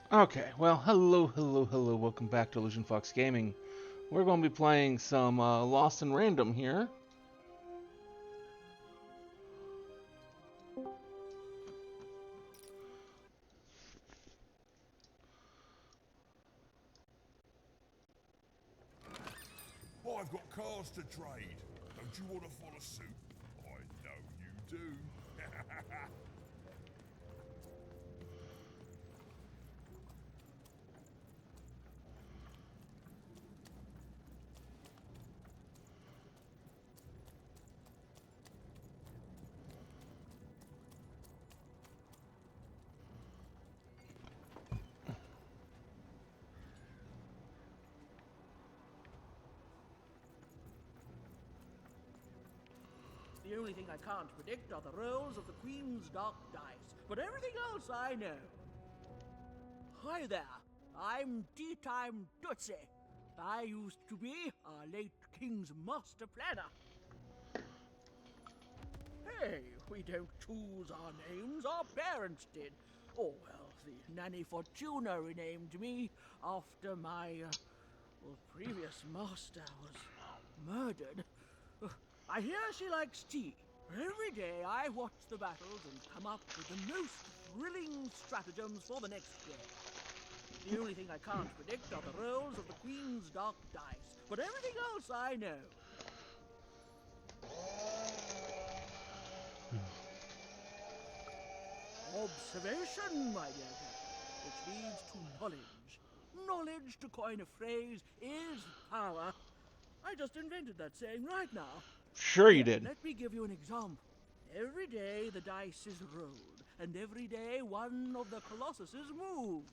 Okay, well, hello, welcome back to Illusion Fox Gaming. We're going to be playing some Lost in Random here. I've got cars to trade. Don't you want to follow suit? I know you do. The only thing I can't predict are the rolls of the Queen's dark dice, but everything else I know. Hi there, I'm Tea-Time Dicey. I used to be our late King's master planner. Hey, we don't choose our names, our parents did. Oh, well, the Nanny Fortuna renamed me after my, previous master was murdered. I hear she likes tea. Every day I watch the battles and come up with the most thrilling stratagems for the next day. The only thing I can't predict are the rolls of the Queen's dark dice, but everything else I know. Observation, my dear girl, which leads to knowledge. Knowledge, to coin a phrase, is power. I just invented that saying right now. Sure you did. Let me give you an example. Every day the dice is rolled, and every day one of the colossuses moves.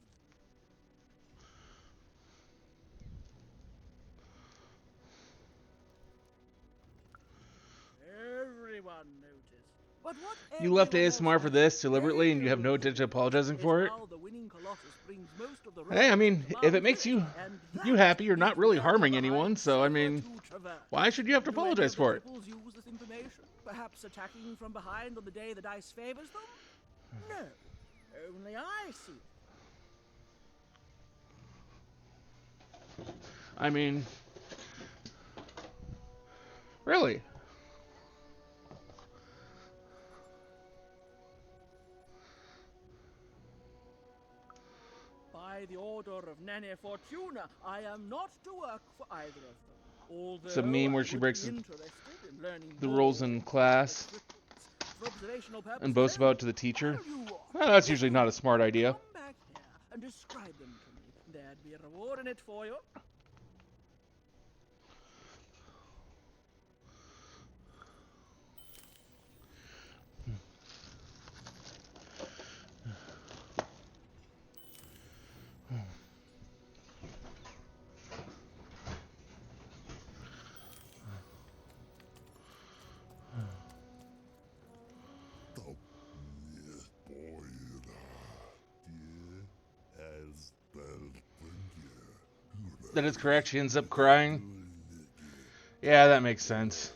Everyone noticed. But what You left everyone ASMR else for has this deliberately and you have failed no to intention of notice apologizing is for it? how the winning colossus brings most of the Hey, I rolls mean, to if Mount it makes Village, you and happy, you're that not is really where the harming anyone, behind so I suffer mean, to traverse. why should you have to Do any apologize of the for it? triples use this information? Perhaps attacking from behind on the day the dice favors them? No, only I see it. I mean, really? By the order of Nanny Fortuna, I am not to work for either of them. Although It's a meme where I she would breaks be interested in learning the more rules in class for observational and purposes boasts about only. it to the teacher. While you watch, Well, that's if usually you not a would, smart idea. come back here and describe them to me. There'd be a reward in it for you. That is correct, she ends up crying. Yeah, that makes sense.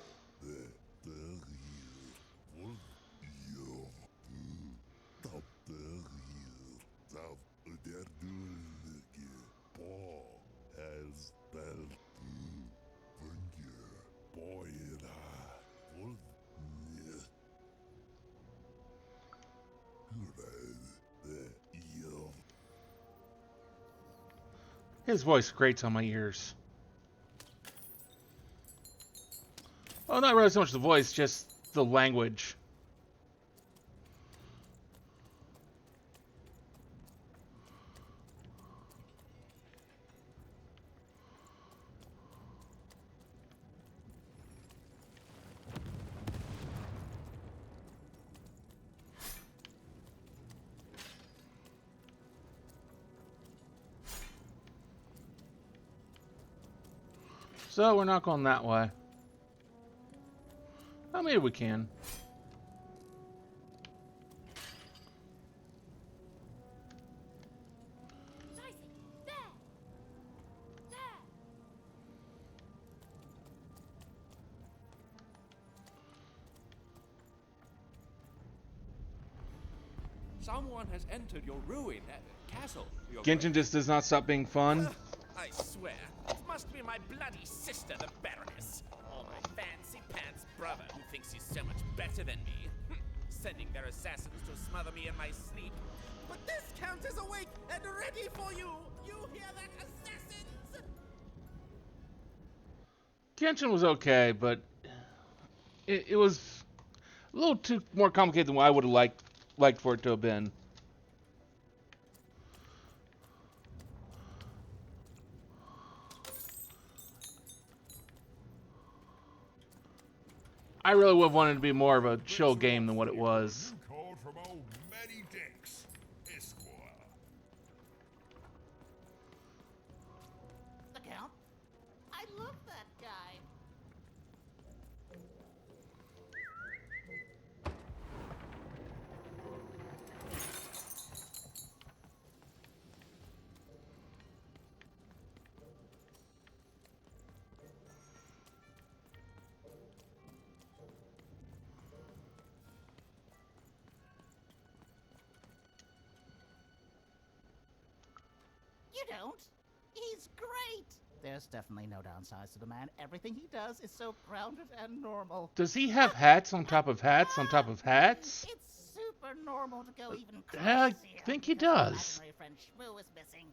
His voice grates on my ears. Well, not really so much the voice, just the language. So we're not going that way. Well, maybe we can. Dicey, there! There! Someone has entered your ruin, Evan. castle. Your Genshin just does not stop being fun. I swear, it must be my bloody sister, the Baroness, or my fancy pants brother who thinks he's so much better than me, sending their assassins to smother me in my sleep. But this count is awake and ready for you. You hear that, assassins? Genshin was okay, but it was a little too more complicated than what I would have liked for it to have been. I really would have wanted it to be more of a chill game than what it was. New card from old Matty Dix, Esquire. The Count? I love that guy. You don't? He's great! There's definitely no downsides to the man. Everything he does is so grounded and normal. Does he have hats on top of hats on top of hats? It's super normal to go even I crazier think he because our does. imaginary friend Shmoo is missing.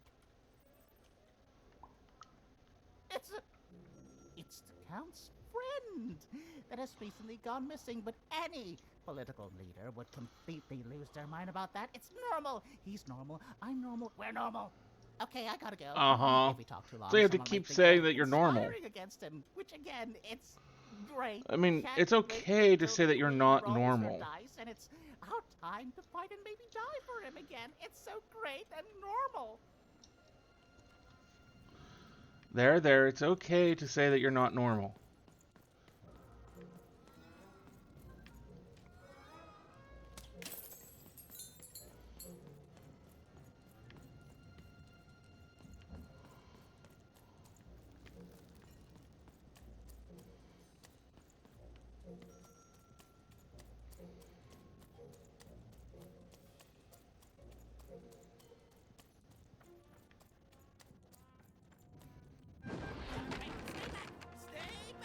It's the Count's friend that has recently gone missing, but any political leader would completely lose their mind about that. It's normal. He's normal. I'm normal. We're normal. Okay, I gotta go. Uh-huh. If we talk too long, So you have to someone keep might think saying I'm that you're normal. conspiring against him, which again, it's great. I mean, Can't it's wait okay to till say that you're Queen not rolls her normal. dice and it's our time to fight and maybe die for him again. It's so great and normal. There, it's okay to say that you're not normal. Stay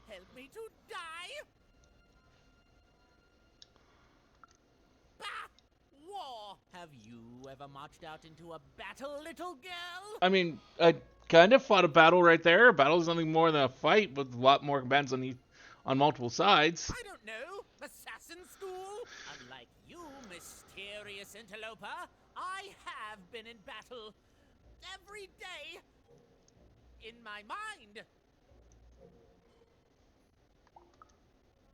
Help me to die? Bah! War! Have you ever marched out into a battle, little girl? I mean, I kind of fought a battle right there. A battle is nothing more than a fight with a lot more combatants on multiple sides. I don't know. Assassin school? Unlike you, mysterious interloper, I have been in battle. Every day. In my mind.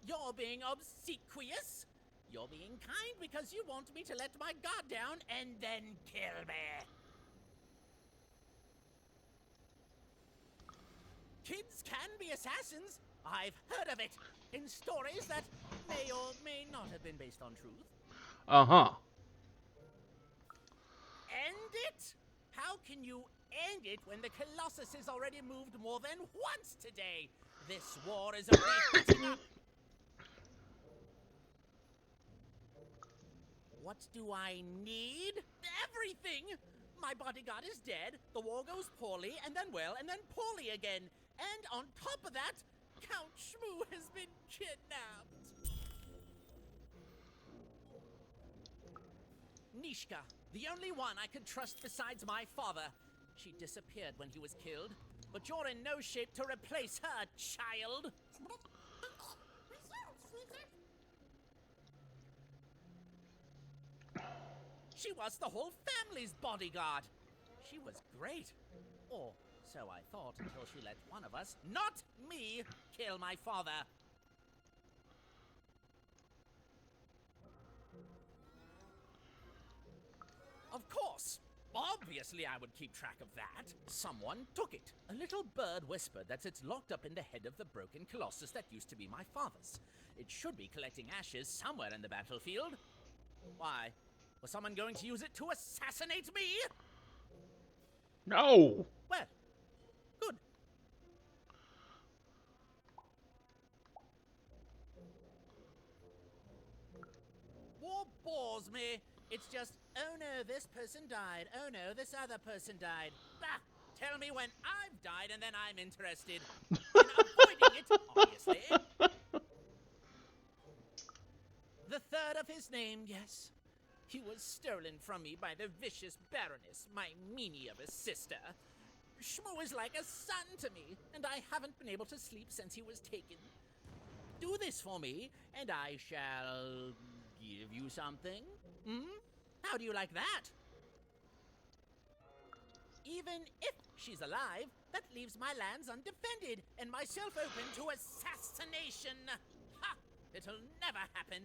You're being obsequious. You're being kind because you want me to let my guard down and then kill me. Kids can be assassins. I've heard of it in stories that may or may not have been based on truth. Uh-huh. End it? How can you end it when the Colossus has already moved more than once today? This war is only heating up. What do I need? Everything! My bodyguard is dead, the war goes poorly, and then well, and then poorly again. And on top of that, Count Shmoo has been kidnapped. Nishka, the only one I could trust besides my father. She disappeared when he was killed, but you're in no shape to replace her, child. She was the whole family's bodyguard. She was great. Or so I thought until she let one of us, not me, kill my father. Of course. Obviously I would keep track of that. Someone took it. A little bird whispered that it's locked up in the head of the broken colossus that used to be my father's. It should be collecting ashes somewhere in the battlefield. Why? Was someone going to use it to assassinate me? No. Well, good. War bores me. It's just, oh no, this person died. Oh no, this other person died. Bah! Tell me when I've died and then I'm interested. In avoiding it, obviously. The third of his name, yes. He was stolen from me by the vicious Baroness, my meanie of a sister. Shmoo is like a son to me, and I haven't been able to sleep since he was taken. Do this for me, and I shall give you something. How do you like that? Even if she's alive, that leaves my lands undefended, and myself open to assassination. Ha! It'll never happen.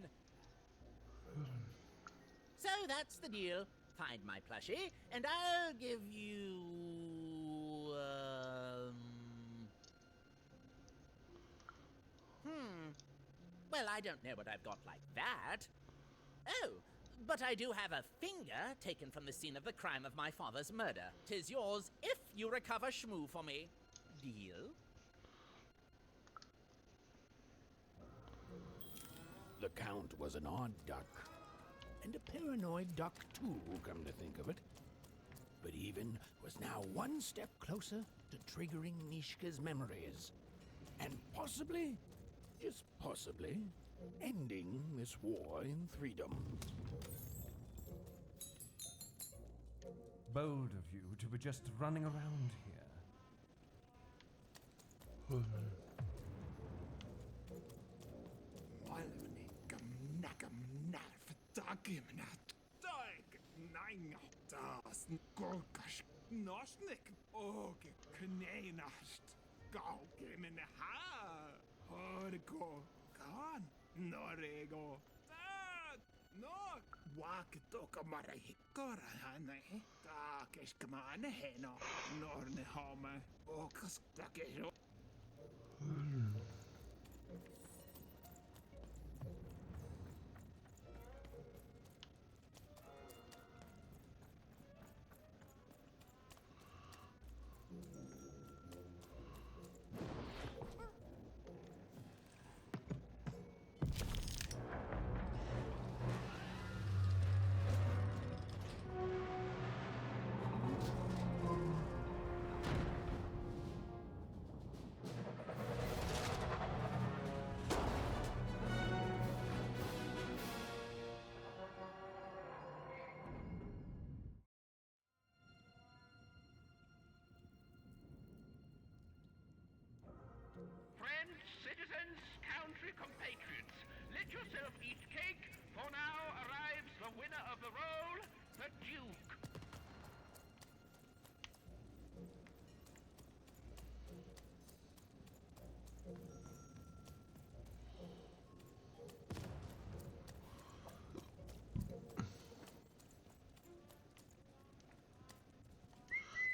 So that's the deal. Find my plushie, and I'll give you... Well, I don't know what I've got like that. Oh, but I do have a finger taken from the scene of the crime of my father's murder. 'Tis yours if you recover Shmoo for me. Deal? The Count was an odd duck. And a paranoid duck, too, come to think of it. But even was now one step closer to triggering Nishka's memories. And possibly, just possibly, ending this war in Threedom. Bold of you to be just running around here. country compatriots, let yourself eat cake, for now arrives the winner of the role, the Duke.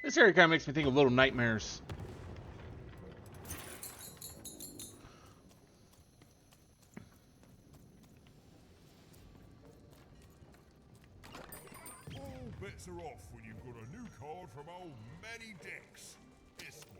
This area kind of makes me think of Little Nightmares. All bets are off when you've got a new card from old Manny Dex, Esquire.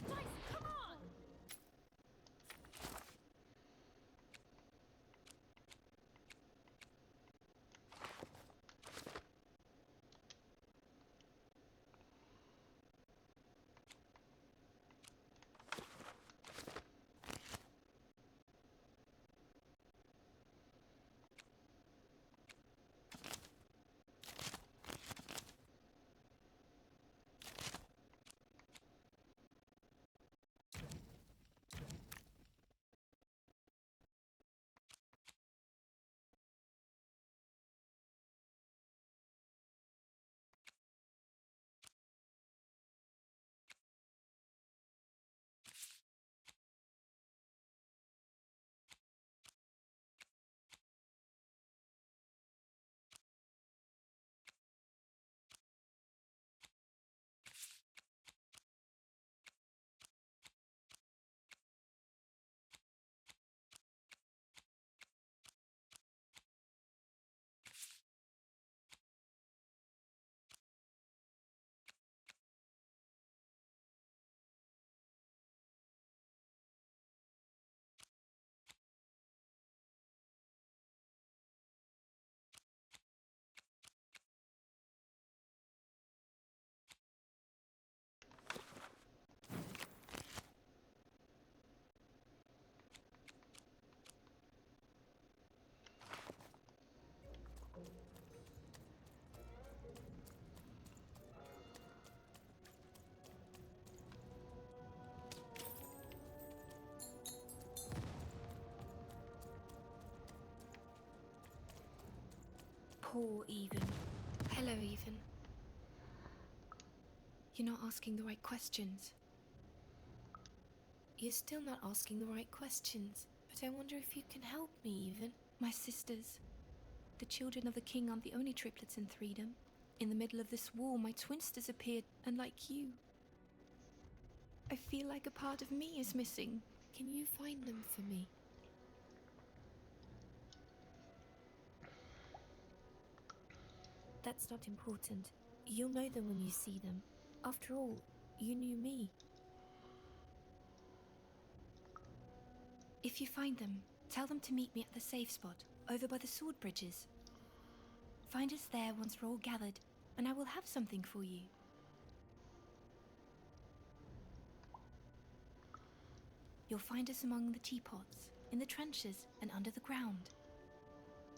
Dicey, come on! Poor Even. Hello, Even. You're not asking the right questions. You're still not asking the right questions. But I wonder if you can help me, Even. My sisters. The children of the king aren't the only triplets in Threedom. In the middle of this war, my twins disappeared, unlike you. I feel like a part of me is missing. Can you find them for me? That's not important. You'll know them when you see them. After all, you knew me. If you find them, tell them to meet me at the safe spot, over by the sword bridges. Find us there once we're all gathered, and I will have something for you. You'll find us among the teapots, in the trenches, and under the ground.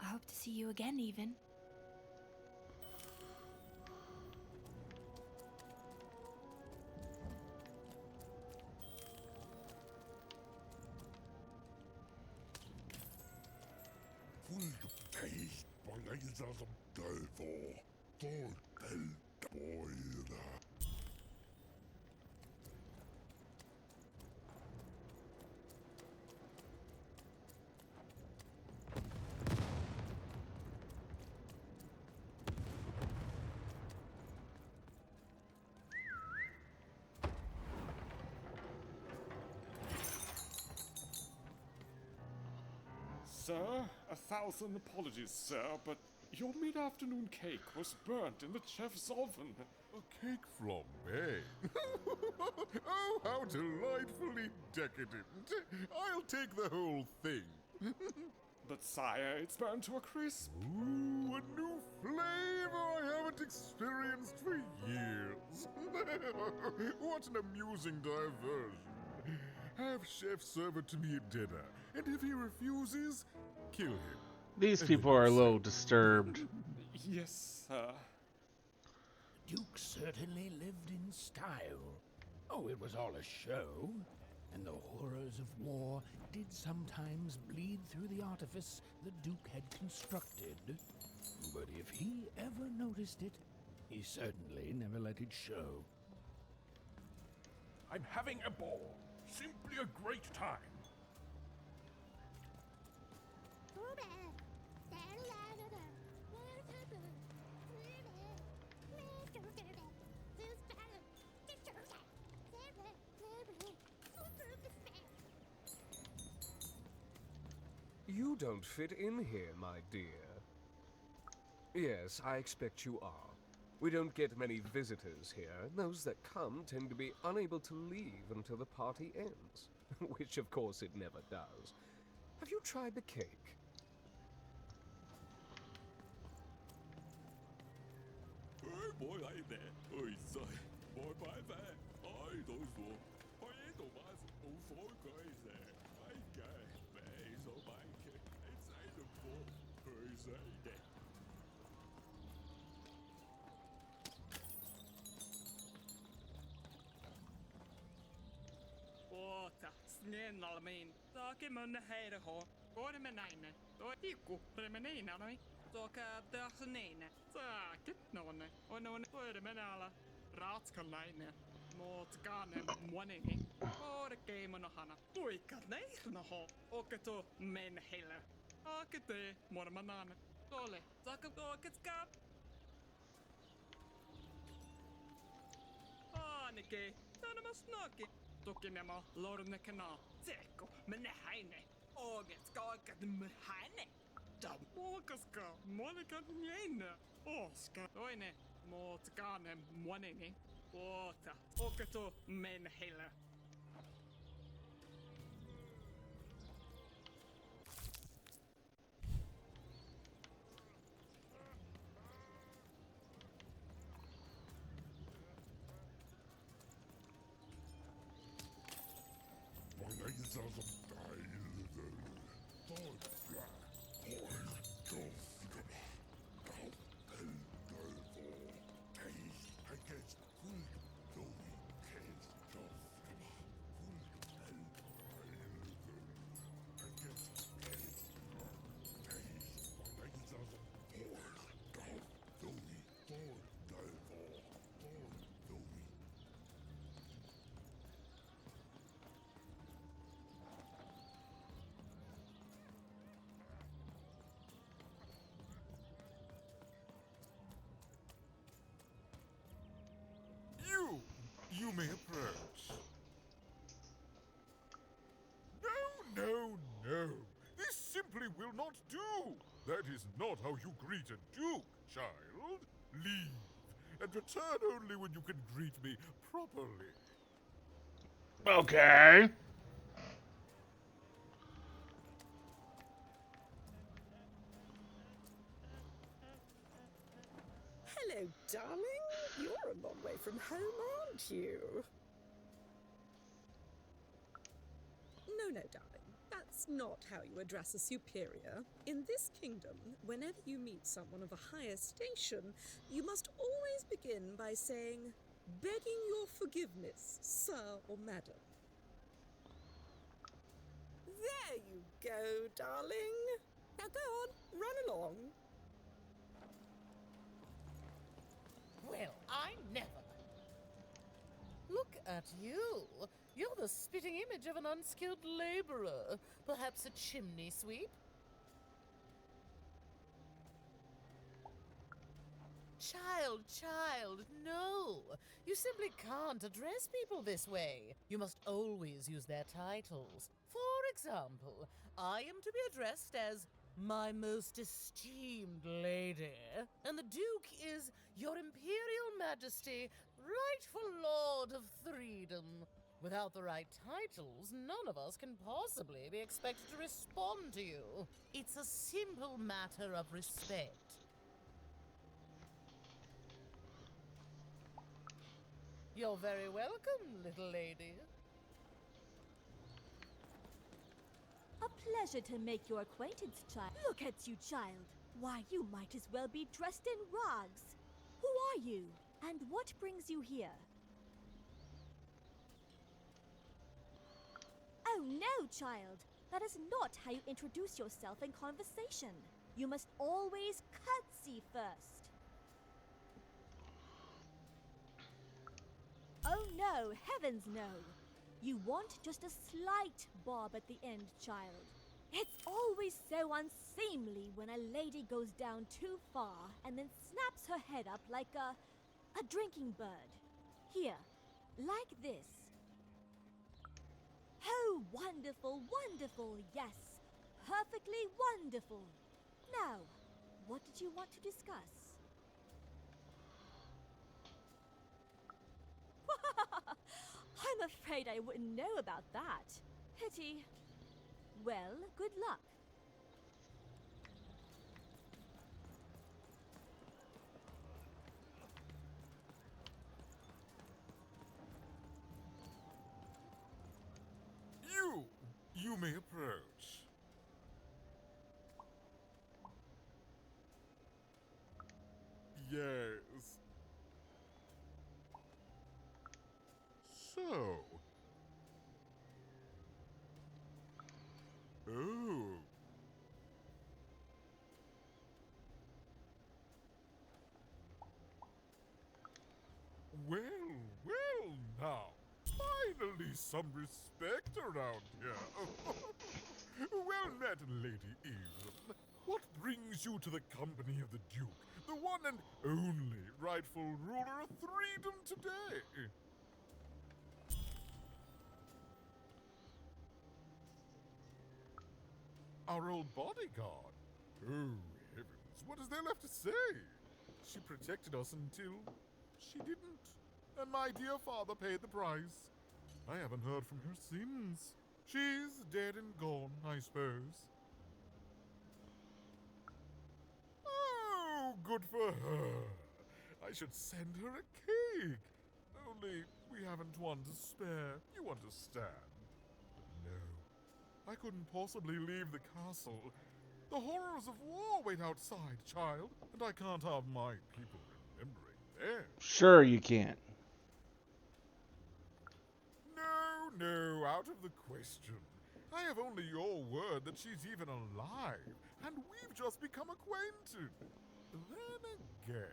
I hope to see you again, Even. sir. 1,000 apologies, sir, but your mid-afternoon cake was burnt in the chef's oven. A cake flambe? Oh, how delightfully decadent. I'll take the whole thing. But sire, it's burnt to a crisp. Ooh, a new flavor I haven't experienced for years. What an amusing diversion. Have chef serve it to me at dinner, and if he refuses, kill him. These people are a little disturbed. Yes, sir. Duke certainly lived in style. Oh, it was all a show, and the horrors of war did sometimes bleed through the artifice the Duke had constructed. But if he ever noticed it, he certainly never let it show. I'm having a ball. Simply a great time. You don't fit in here, my dear. Yes, I expect you are. We don't get many visitors here. Those that come tend to be unable to leave until the party ends. Which, of course, it never does. Have you tried the cake? Oh boy, I there. Oh, sorry. Boy, bye there. I don't know. I ain't no mas. Oh, so crazy. I got face on my cake. It's a boy. Crazy. Åta, snälla min. Taake mun heidän ho. Koode me näin. Tuo tikku, premenina noi. Tuoka tähsneina. Saakit nonne. On tuode menala. Ratskalainen. Mut kaane muoningi. Koode keimonohana. Tuikka neihna ho. Oke tu men heillä. Aake te mormanan. Tole, taaka tuoket kap. Aanike, sanomas noki. Toki nämä lornekana. Teko, mene häine. Oget skakat häine. Tam muokaska, monikat jäine. Oska. Toinen, muut kaane muoningi. Oota, oketo men heillä. You may approach. No. This simply will not do. That is not how you greet a duke, child. Leave, and return only when you can greet me properly. Okay. Hello, darling. You're a long way from home, aren't you? No, darling. That's not how you address a superior. In this kingdom, whenever you meet someone of a higher station, you must always begin by saying, "Begging your forgiveness, sir or madam." There you go, darling. Now go on, run along. Well, I never. Look at you. You're the spitting image of an unskilled laborer. Perhaps a chimney sweep? Child, no. You simply can't address people this way. You must always use their titles. For example, I am to be addressed as my most esteemed lady, and the Duke is Your Imperial Majesty, rightful Lord of Threedom. Without the right titles, none of us can possibly be expected to respond to you. It's a simple matter of respect. You're very welcome, little lady. A pleasure to make your acquaintance, child. Look at you, child. Why, you might as well be dressed in rags. Who are you? And what brings you here? Oh no, child. That is not how you introduce yourself in conversation. You must always curtsy first. Oh no, heavens no. You want just a slight bob at the end, child. It's always so unseemly when a lady goes down too far and then snaps her head up like a drinking bird. Here, like this. Oh, wonderful, wonderful, yes. Perfectly wonderful. Now, what did you want to discuss? I'm afraid I wouldn't know about that. Pity. Well, good luck. You may approach. Yes. So. Oh. Well, well now. Finally some respect around here. Well met, Lady Evelyn. What brings you to the company of the Duke, the one and only rightful ruler of Threedom today? Our old bodyguard. Oh, heavens, what is there left to say? She protected us until she didn't. And my dear father paid the price. I haven't heard from her since. She's dead and gone, I suppose. Oh, good for her. I should send her a cake. Only we haven't one to spare, you understand. But no, I couldn't possibly leave the castle. The horrors of war wait outside, child, and I can't have my people remembering them. Sure you can't. No, out of the question. I have only your word that she's even alive, and we've just become acquainted. Then again.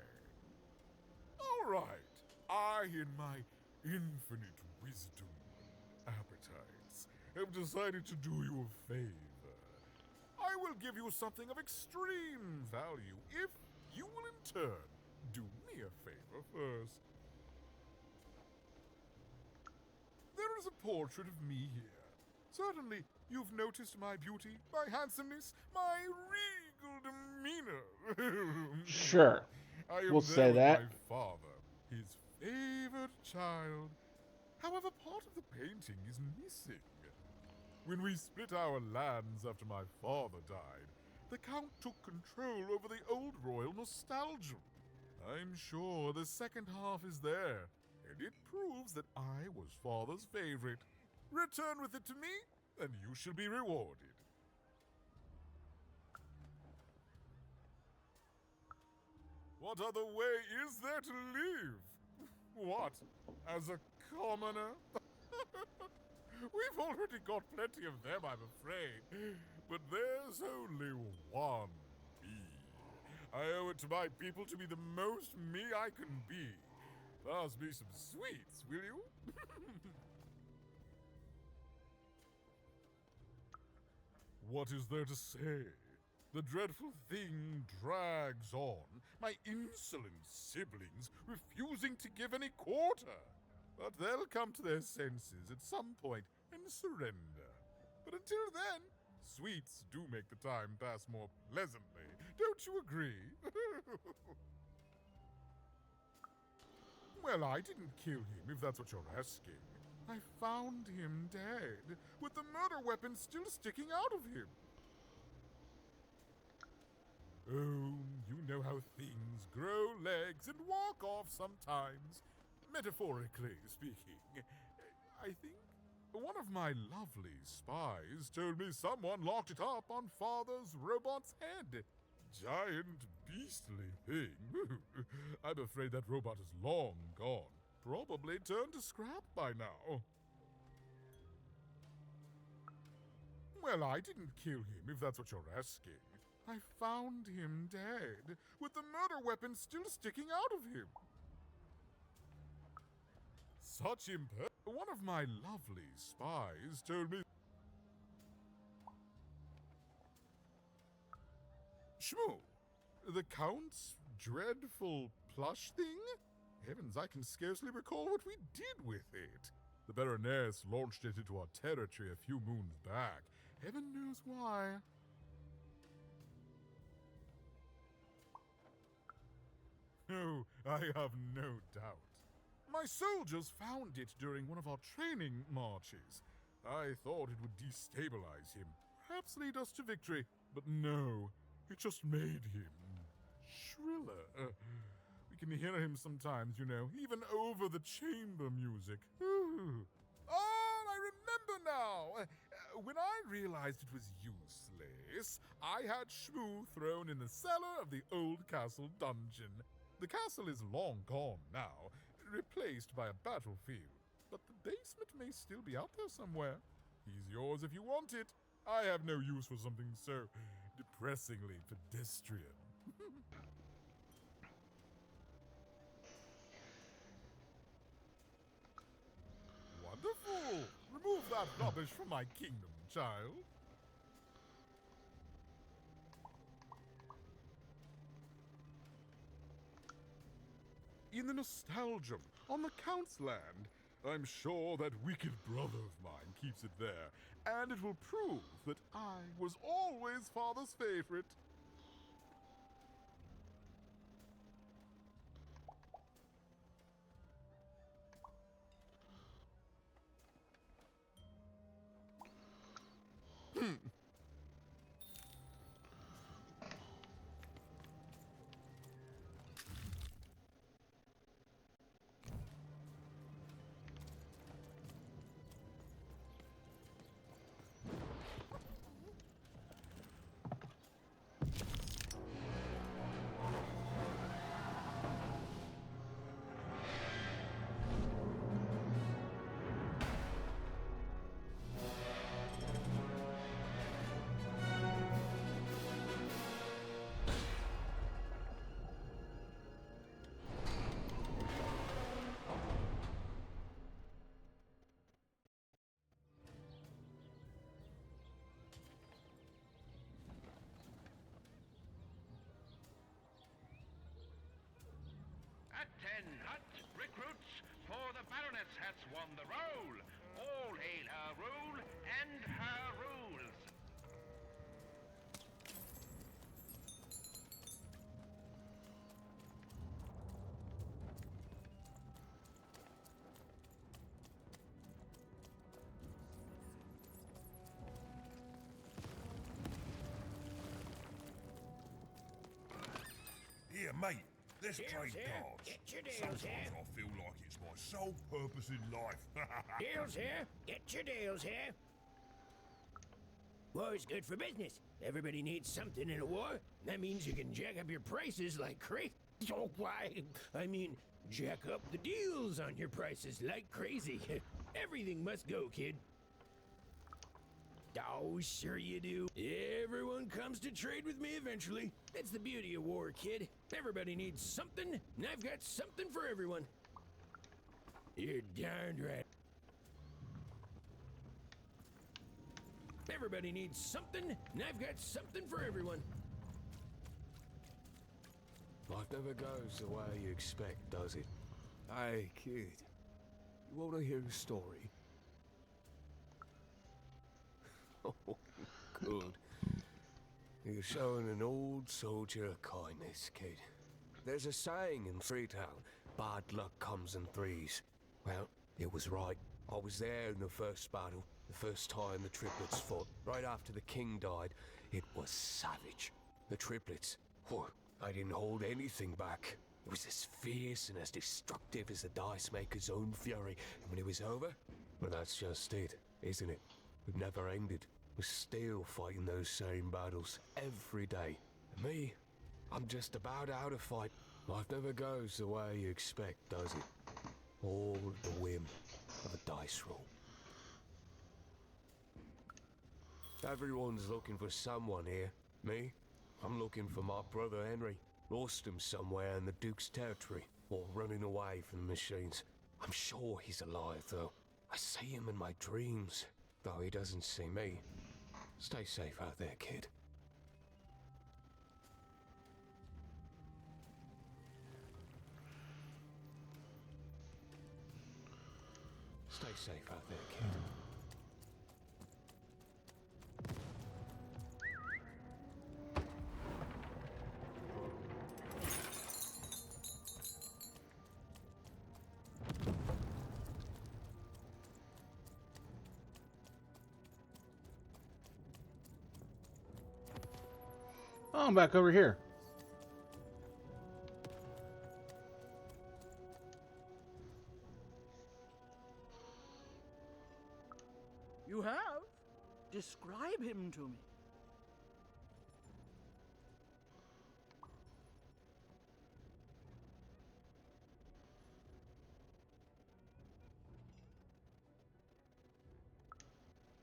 All right, I, in my infinite wisdom and appetites, have decided to do you a favor. I will give you something of extreme value if you will in turn do me a favor first. There is a portrait of me here. Certainly, you've noticed my beauty, my handsomeness, my regal demeanor. Sure. We'll say that. My father, his favored child. However, part of the painting is missing. When we split our lands after my father died, the Count took control over the old royal nostalgia. I'm sure the second half is there, and it proves that I was father's favorite. Return with it to me, and you shall be rewarded. What other way is there to live? What, as a commoner? We've already got plenty of them, I'm afraid. But there's only one me. I owe it to my people to be the most me I can be. Pass me some sweets, will you? What is there to say? The dreadful thing drags on, my insolent siblings refusing to give any quarter. But they'll come to their senses at some point and surrender. But But until then, sweets do make the time pass more pleasantly. Don't you agree? Well, I didn't kill him, if that's what you're asking. I found him dead, with the murder weapon still sticking out of him. Oh, you know how things grow legs and walk off sometimes. Metaphorically speaking. I think one of my lovely spies told me someone locked it up on Father's robot's head. Giant, beastly thing. I'm afraid that robot is long gone. Probably turned to scrap by now. Well, I didn't kill him, if that's what you're asking. I found him dead, with the murder weapon still sticking out of him. Such One of my lovely spies told me... Shmoo, the Count's dreadful plush thing? Heavens, I can scarcely recall what we did with it. The Baroness launched it into our territory a few moons back. Heaven knows why. Oh, I have no doubt. My soldiers found it during one of our training marches. I thought it would destabilize him, perhaps lead us to victory, but no, it just made him shriller. We can hear him sometimes, you know, even over the chamber music. Ooh. Oh, I remember now! When I realized it was useless, I had Shmoo thrown in the cellar of the old castle dungeon. The castle is long gone now, replaced by a battlefield, but the basement may still be out there somewhere. He's yours if you want it. I have no use for something so depressingly pedestrian. Wonderful! Remove that rubbish from my kingdom, child. In the Nostalgium, on the Count's land, I'm sure that wicked brother of mine keeps it there, and it will prove that I was always Father's favorite. Attend, recruits, for the Baroness has won the role. All hail her rule and her rules. Here, mate. Let's Deals trade here. cards. Get your deals Sometimes here. I feel like it's my sole purpose in life. Deals here. Get your deals here. War's good for business. Everybody needs something in a war. That means you can jack up your prices like crazy. Oh, why? I mean, jack up the deals on your prices like crazy. Everything must go, kid. Oh, sure you do. Everyone comes to trade with me eventually. That's the beauty of war, kid. Everybody needs something, and I've got something for everyone. You're darned right. Everybody needs something, and I've got something for everyone. Life never goes the way you expect, does it? Hey, kid. You want to hear a story? Oh, good. You're showing an old soldier of kindness, kid. There's a saying in Fairytale, bad luck comes in threes. Well, it was right. I was there in the first battle, the first time the triplets fought. Right after the king died, it was savage. The triplets, whew, I didn't hold anything back. It was as fierce and as destructive as the dice maker's own fury. And when it was over, well, that's just it, isn't it? It never ended. We're still fighting those same battles every day. And me, I'm just about out of fight. Life never goes the way you expect, does it? All the whim of a dice roll. Everyone's looking for someone here. Me? I'm looking for my brother Henry. Lost him somewhere in the Duke's territory, or running away from the machines. I'm sure he's alive, though. I see him in my dreams, though he doesn't see me. Stay safe out there, kid. Stay safe out there, kid. Oh, I'm back over here. You have? Describe him to me.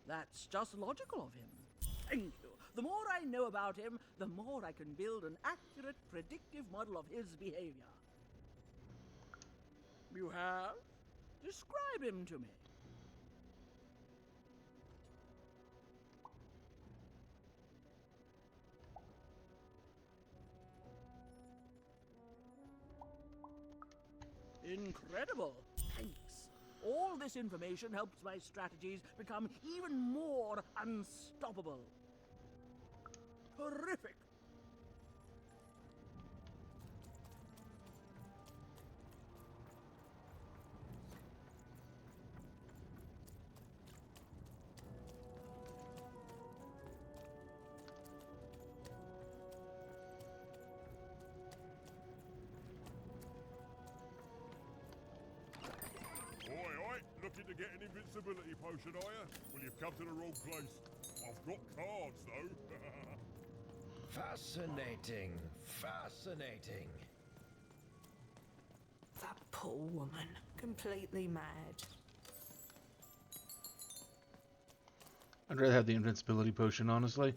That's just logical of him. Thank you. The more I know about him, the more I can build an accurate, predictive model of his behavior. You have? Describe him to me. Incredible. Thanks. All this information helps my strategies become even more unstoppable. Terrific. Looking to get an invincibility potion, are you? Well, you've come to the wrong place. I've got cards, though. Fascinating. Fascinating. That poor woman. Completely mad. I'd rather have the invincibility potion, honestly.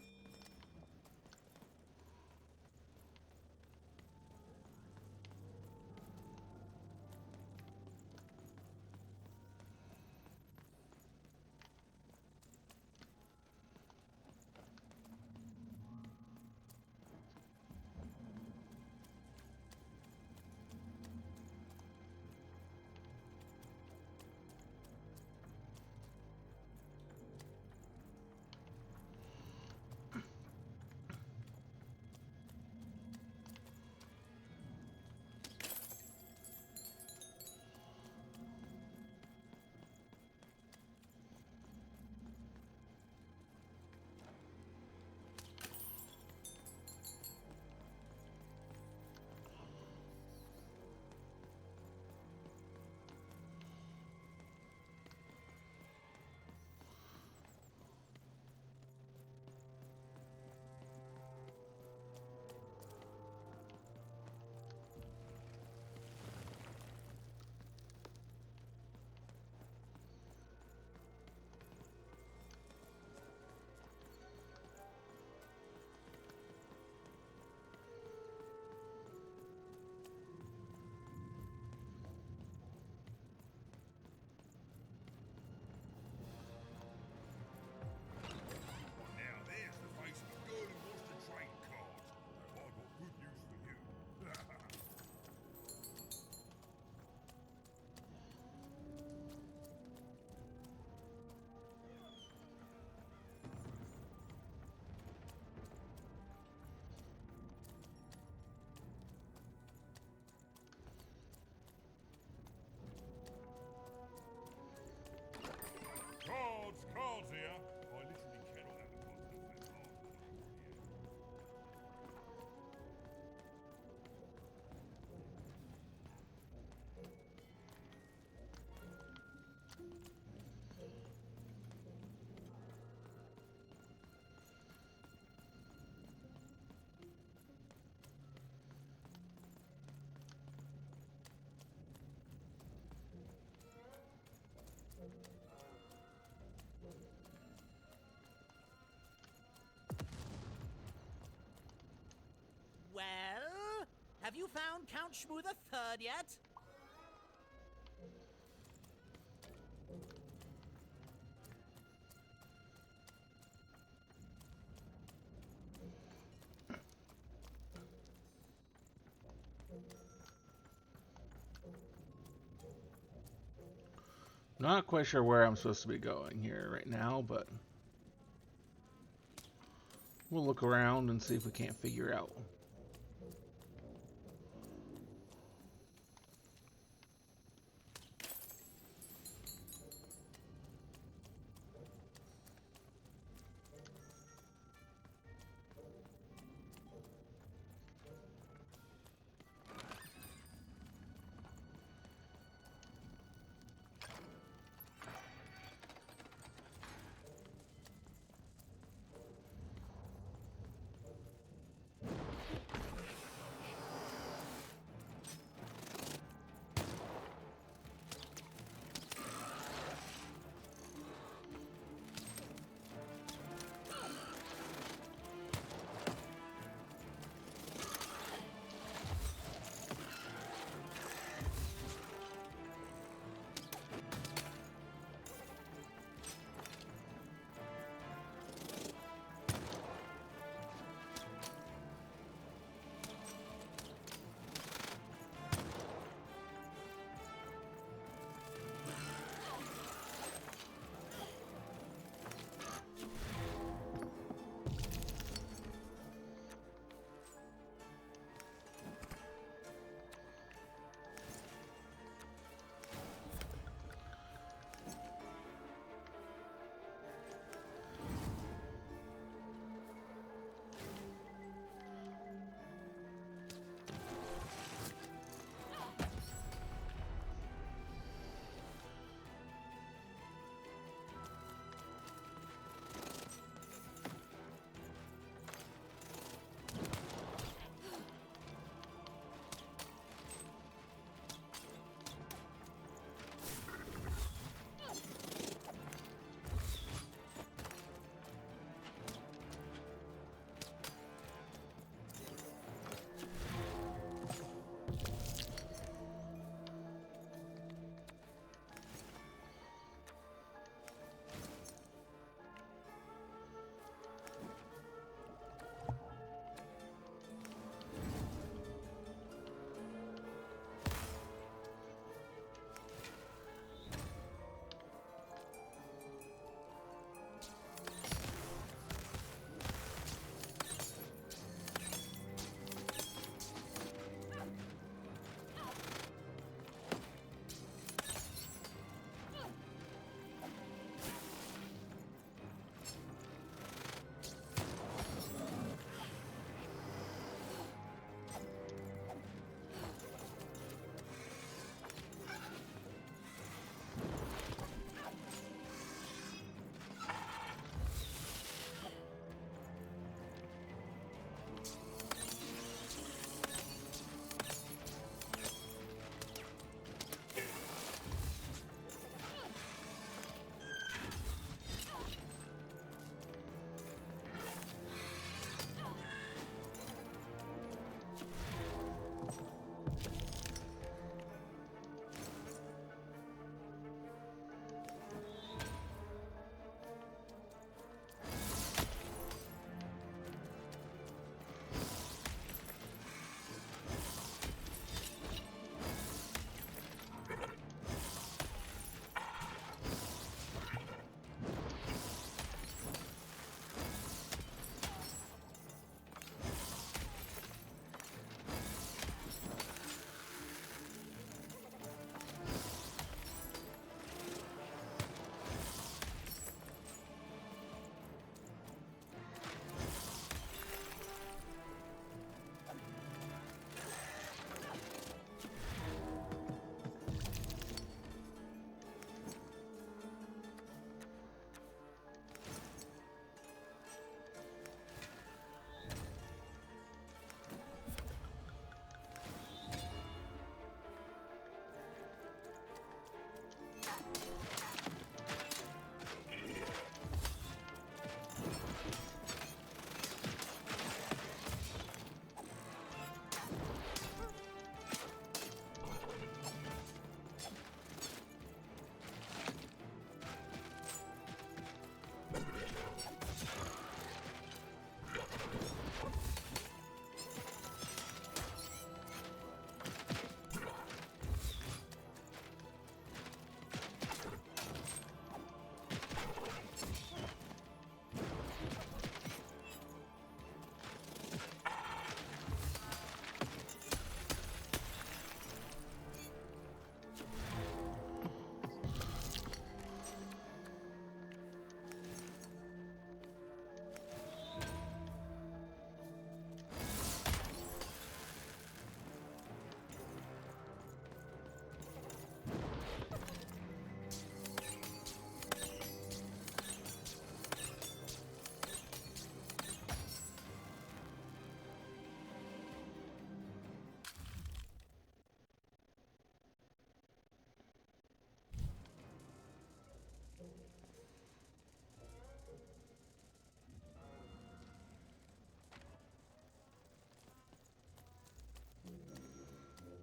Have you found Count Shmoo the Third yet? Not quite sure where I'm supposed to be going here right now, but we'll look around and see if we can't figure out.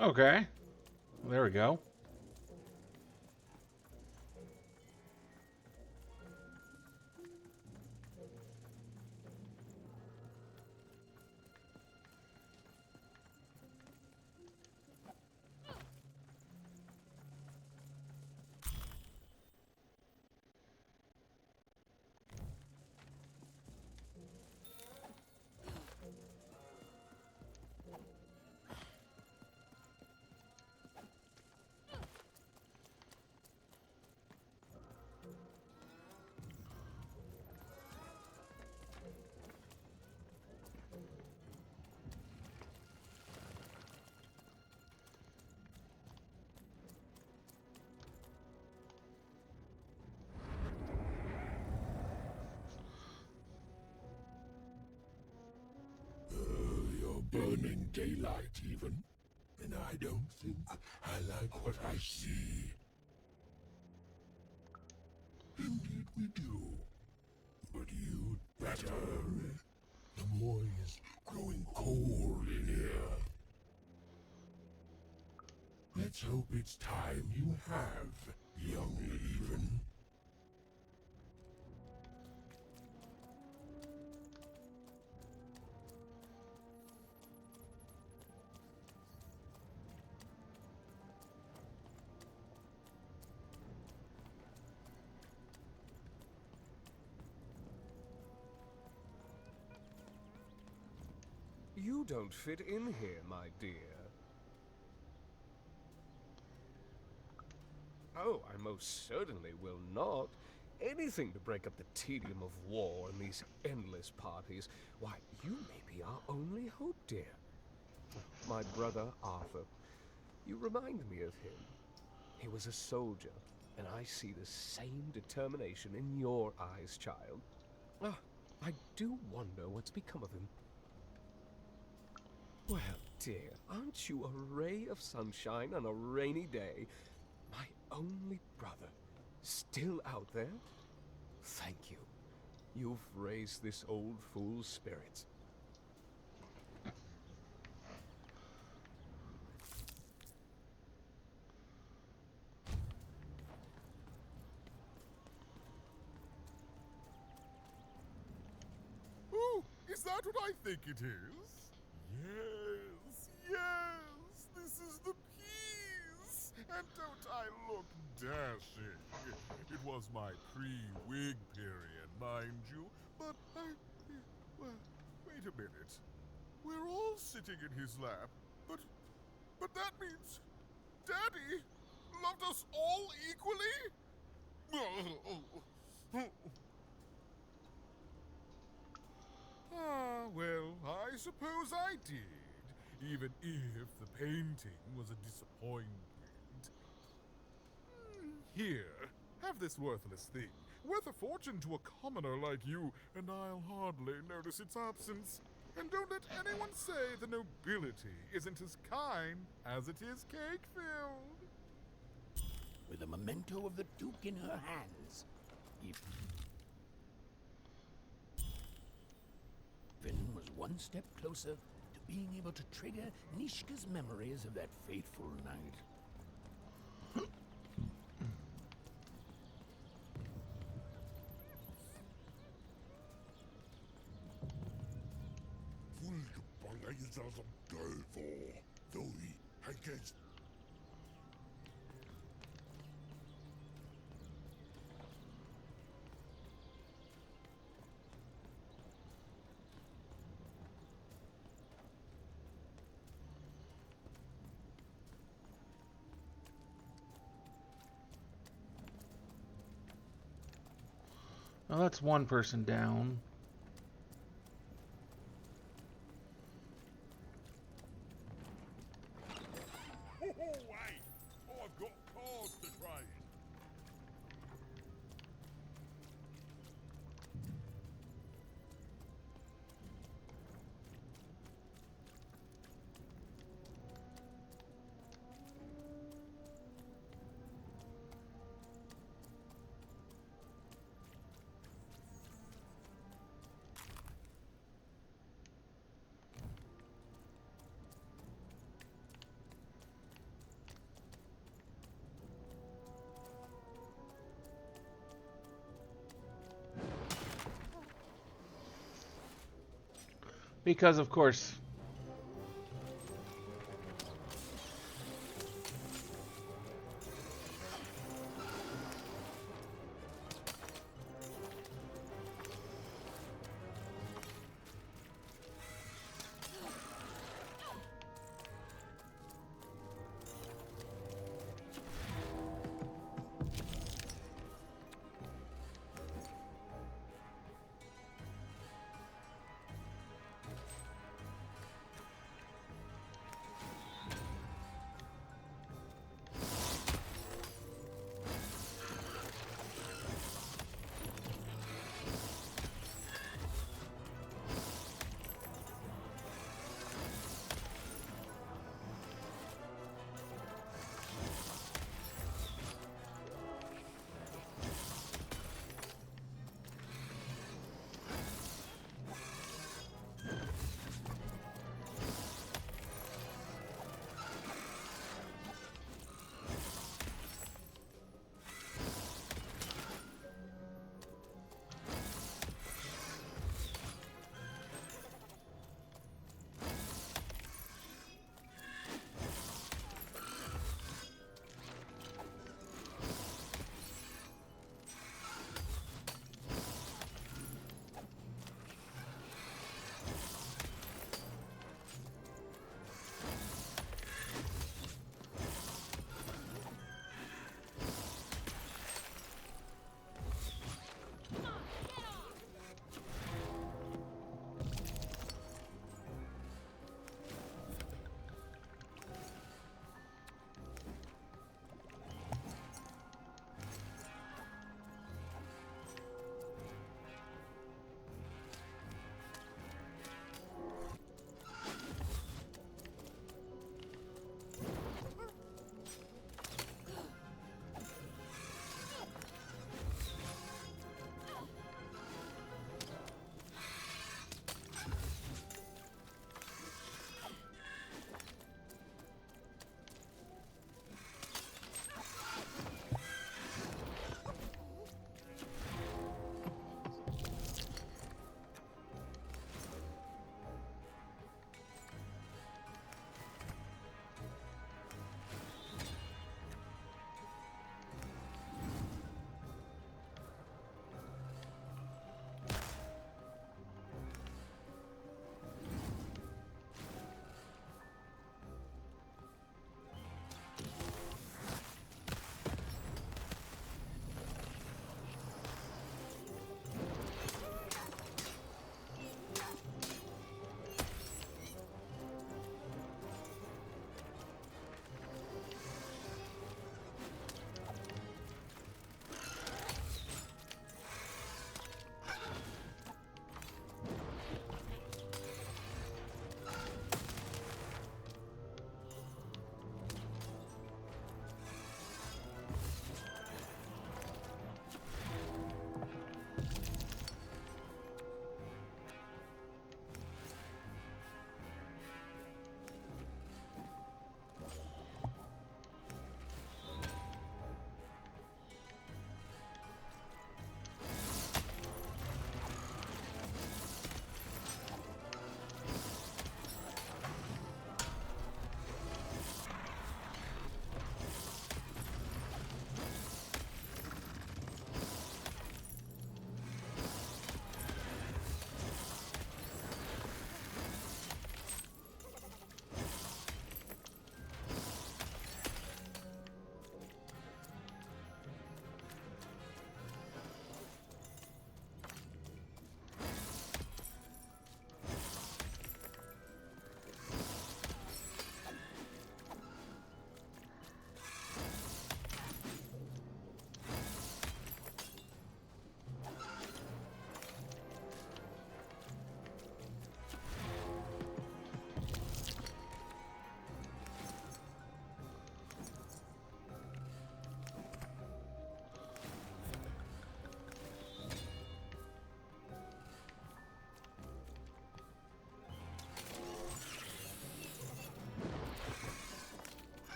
Okay. There we go. You're burning daylight even, and I don't think I like what I see. Indeed we do. But you'd better. The morning is growing cold in here. Let's hope it's time you have, young even. You don't fit in here, my dear. Oh, I most certainly will not. Anything to break up the tedium of war and these endless parties. Why, you may be our only hope, dear. My brother Arthur. You remind me of him. He was a soldier, and I see the same determination in your eyes, child. Ah, I do wonder what's become of him. Well, dear, aren't you a ray of sunshine on a rainy day? My only brother, still out there? Thank you. You've raised this old fool's spirits. Oh, is that what I think it is? Yes, yes, this is the piece! And don't I look dashing? It was my pre-wig period, mind you, but well, wait a minute. We're all sitting in his lap, but that means Daddy loved us all equally? Ah, well, I suppose I did, even if the painting was a disappointment. Here, have this worthless thing, worth a fortune to a commoner like you, and I'll hardly notice its absence. And don't let anyone say the nobility isn't as kind as it is cake-filled. With a memento of the Duke in her hands. Finn was one step closer to being able to trigger Nishka's memories of that fateful night. Well, that's one person down. Hey, I've got cars to trade. Because, of course...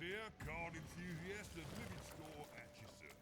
here, card enthusiast and living store at your service.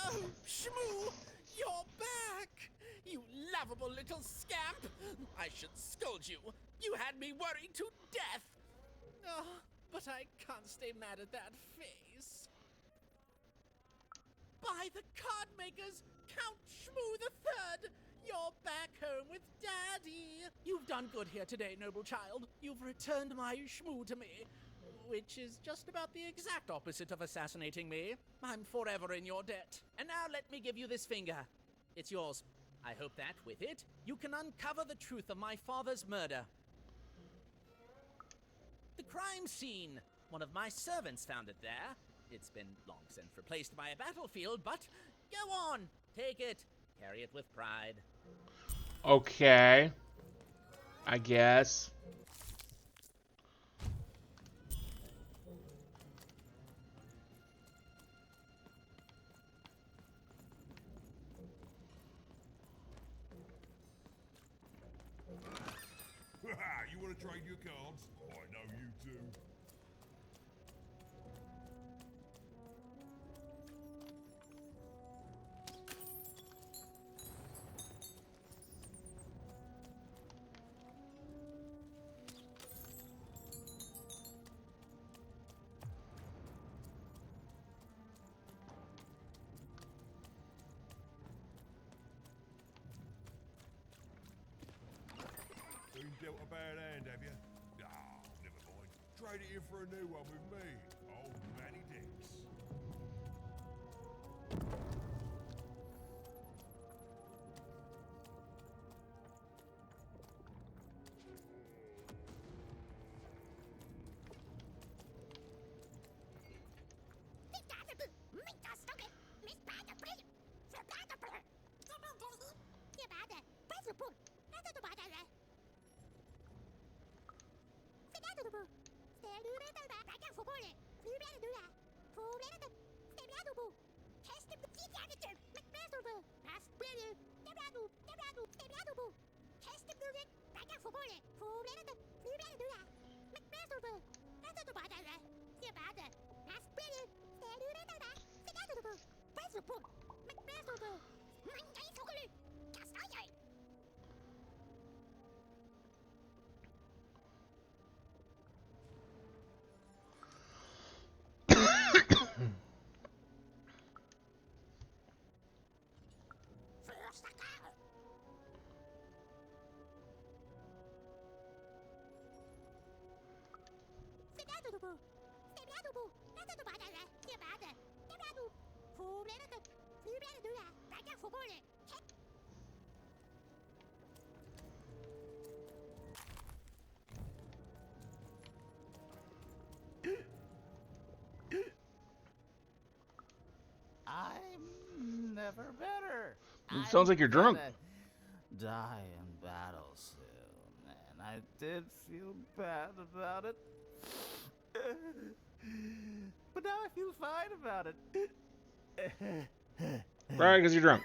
Oh, Shmoo! You're back! You lovable little scamp! I should scold you. You had me worried to death! Oh, but I can't stay mad at that face. By the card makers, Count Shmoo III! You're back home with Daddy! You've done good here today, noble child. You've returned my Shmoo to me. Which is just about the exact opposite of assassinating me. I'm forever in your debt. And now let me give you this finger. It's yours. I hope that, with it, you can uncover the truth of my father's murder. The crime scene. One of my servants found it there. It's been long since replaced by a battlefield, but go on. Take it. Carry it with pride. Okay. I guess. You want to trade your cards? I know you do. Been dealt a bad hand, have you? Ah, never mind. Trade it in for a new one with me. Old Manny Dix. I'm never better. It sounds like you're drunk. Die in battle soon, and I did feel bad about it. But now I feel fine about it. Right, because you're drunk.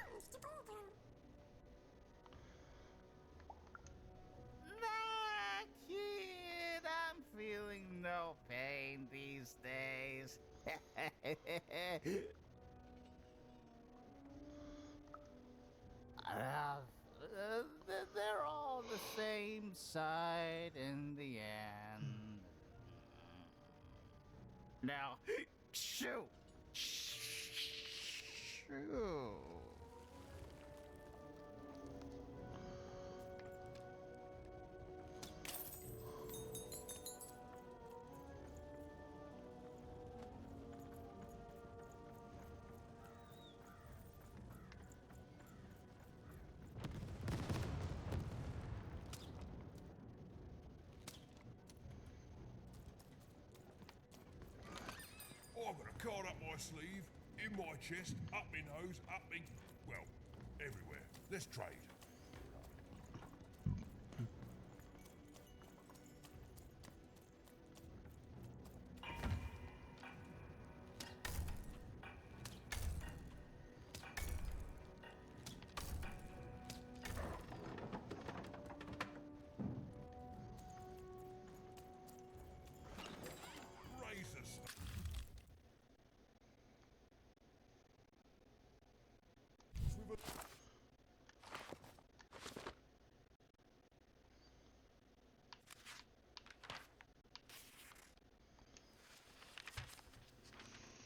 Nah, kid, I'm feeling no pain these days. They're all the same side in the end. Now, shoo! Shoo! my sleeve, in my chest, up my nose, up my... well, everywhere. Let's trade. Razors.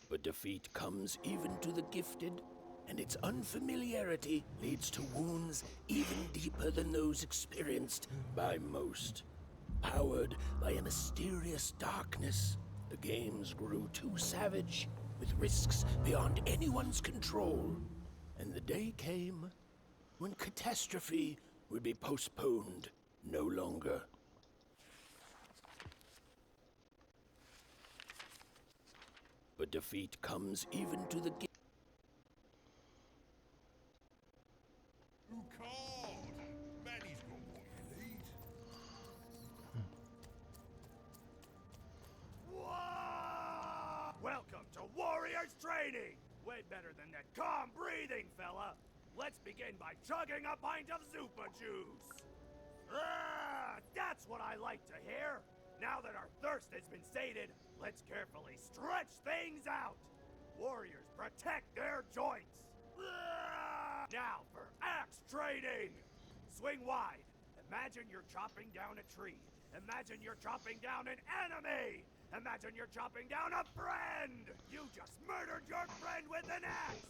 But defeat comes even to the gifted, and its unfamiliarity leads to wounds even deeper than those experienced by most. Powered by a mysterious darkness, the games grew too savage, with risks beyond anyone's control. And the day came when catastrophe would be postponed no longer. But defeat comes even to the Who called? Manny's got what you need. Welcome to Warriors Training! Way better than that calm breathing, fella. Let's begin by chugging a pint of Zupa juice. That's what I like to hear. Now that our thirst has been sated, let's carefully stretch things out. Warriors protect their joints. Now for axe training. Swing wide. Imagine you're chopping down a tree. Imagine you're chopping down an enemy. Imagine you're chopping down a friend. You just murdered your friend with an axe.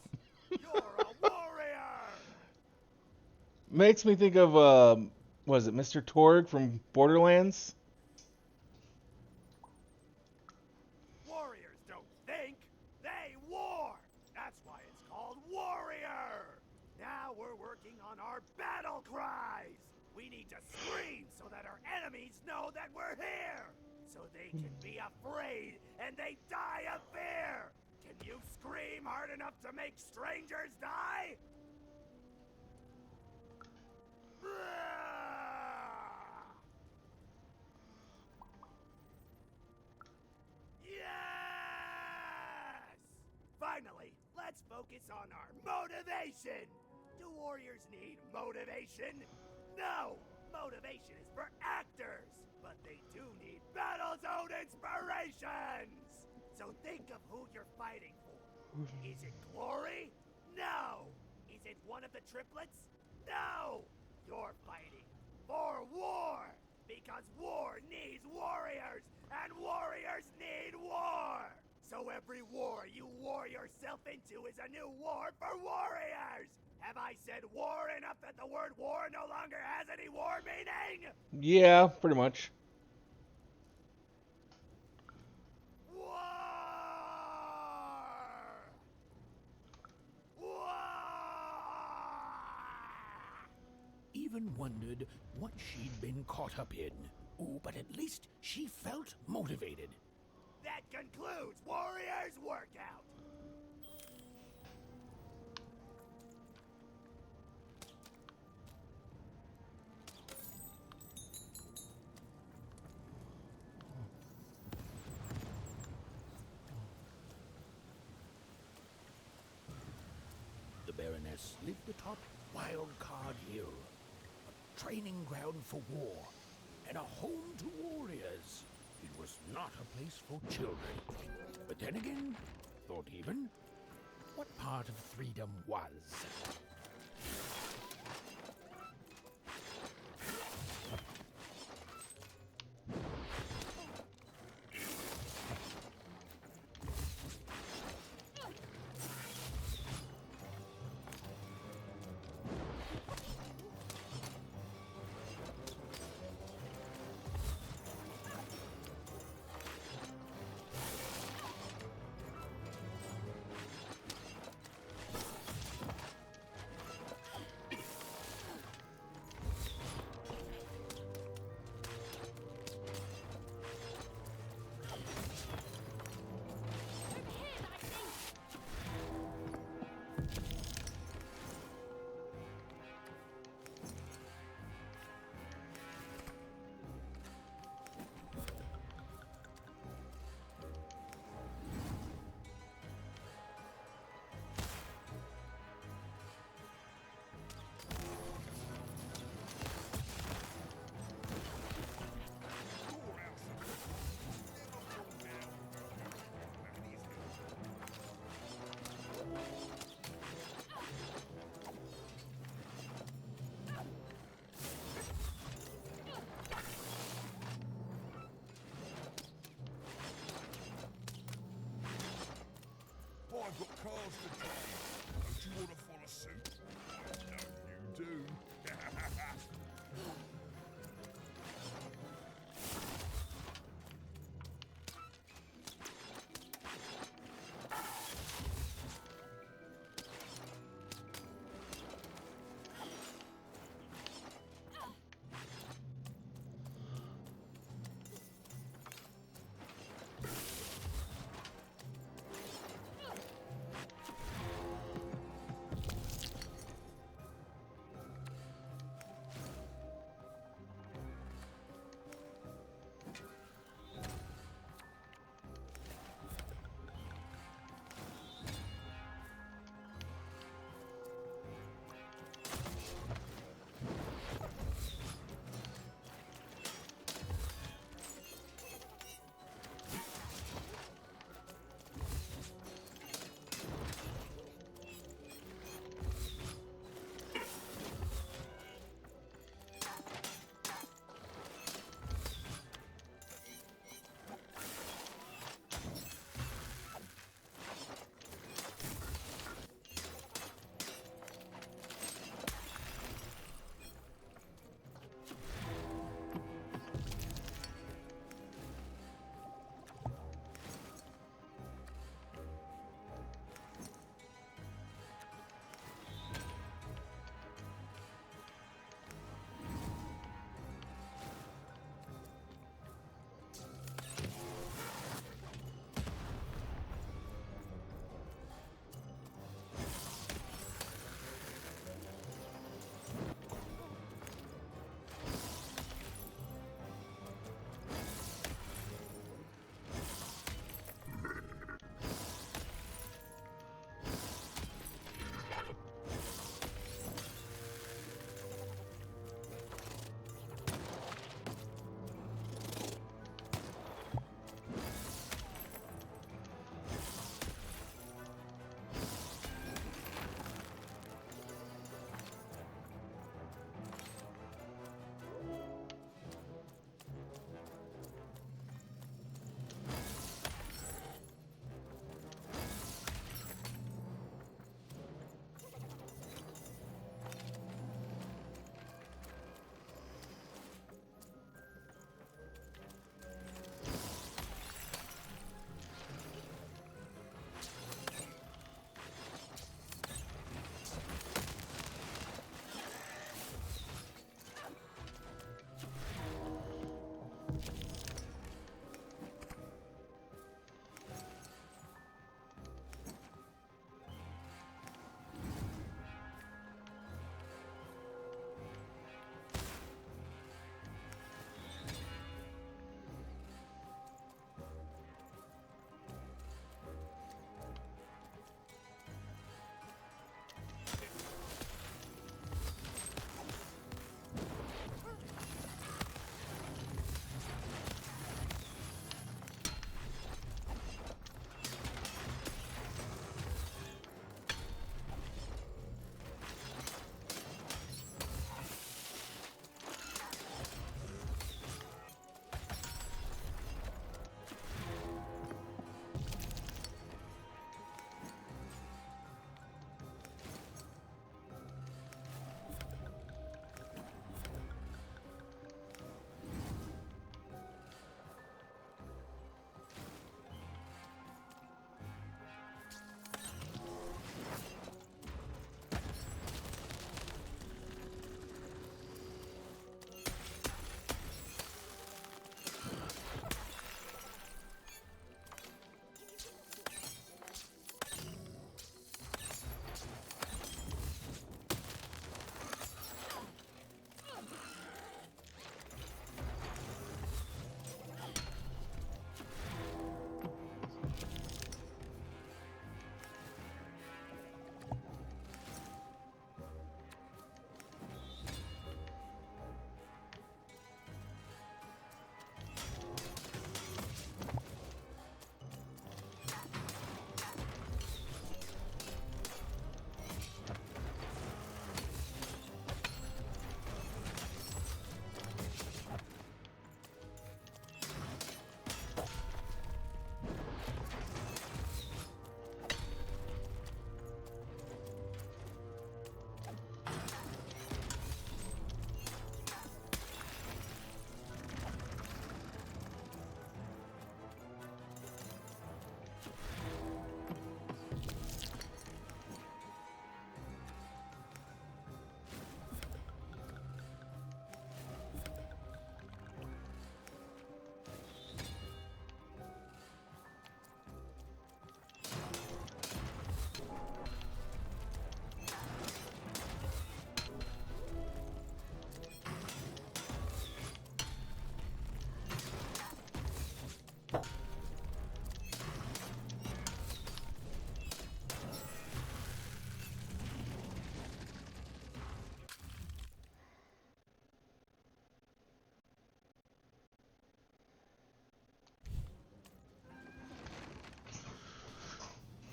You're a warrior. Makes me think of was it Mr. Torg from Borderlands? Warriors don't think, they war! That's why it's called Warrior! Now we're working on our battle cries! We need to scream so that our enemies know that we're here! So they can be afraid and they die of fear! Can you scream hard enough to make strangers die? Yes! Finally, let's focus on our motivation! Do warriors need motivation? No! Motivation is for actors! But they do need battle zone inspirations! So think of who you're fighting for. Is it glory? No! Is it one of the triplets? No! You're fighting for war! Because war needs warriors! And warriors need war! So every war you war yourself into is a new war for warriors! Have I said war enough that the word war no longer has any war meaning? Yeah, pretty much. even wondered what she'd been caught up in. Ooh, but at least she felt motivated. That concludes Warriors Workout! The Baroness lived atop Wildcard Hill, a training ground for war, and a home to warriors. It was not a place for children. But then again, thought even, what part of Threedom was?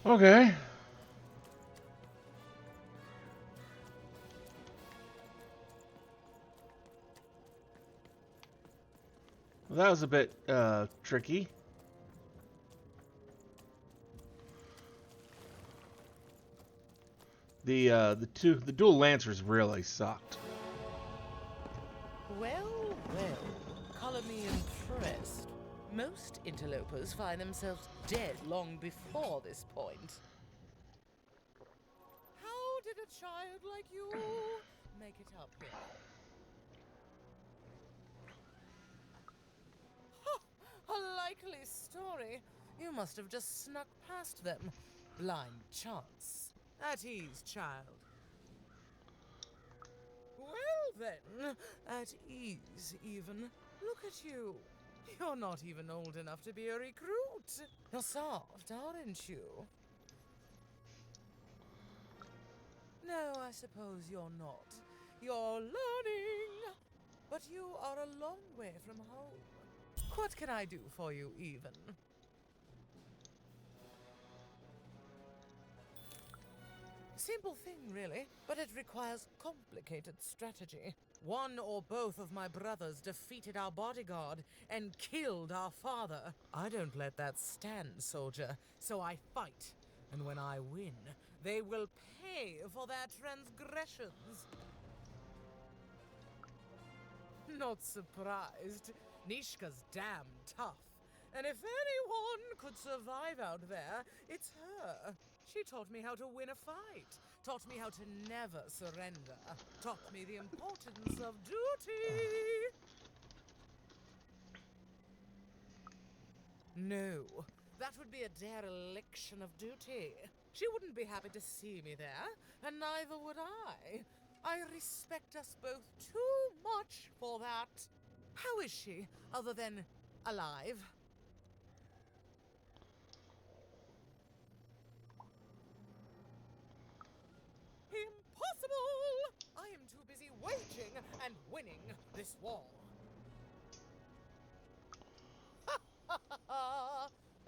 Okay. Well, that was a bit tricky. The dual lancers really sucked. Well, well, color me impressed. Most interlopers find themselves dead long before this point. How did a child like you make it up here? A likely story. You must have just snuck past them. Blind chance. At ease, child. Well then, at ease even. Look at you. You're not even old enough to be a recruit. You're soft, aren't you? No, I suppose you're not. You're learning. But you are a long way from home. What can I do for you, even? Simple thing, really, but it requires complicated strategy. One or both of my brothers defeated our bodyguard and killed our father. I don't let that stand, soldier, so I fight. And when I win, they will pay for their transgressions. Not surprised. Nishka's damn tough. And if anyone could survive out there, it's her. She taught me how to win a fight. Taught me how to never surrender. Taught me the importance of duty. No, that would be a dereliction of duty. She wouldn't be happy to see me there, and neither would I. I respect us both too much for that. How is she, other than alive? Impossible! I am too busy waging and winning this war.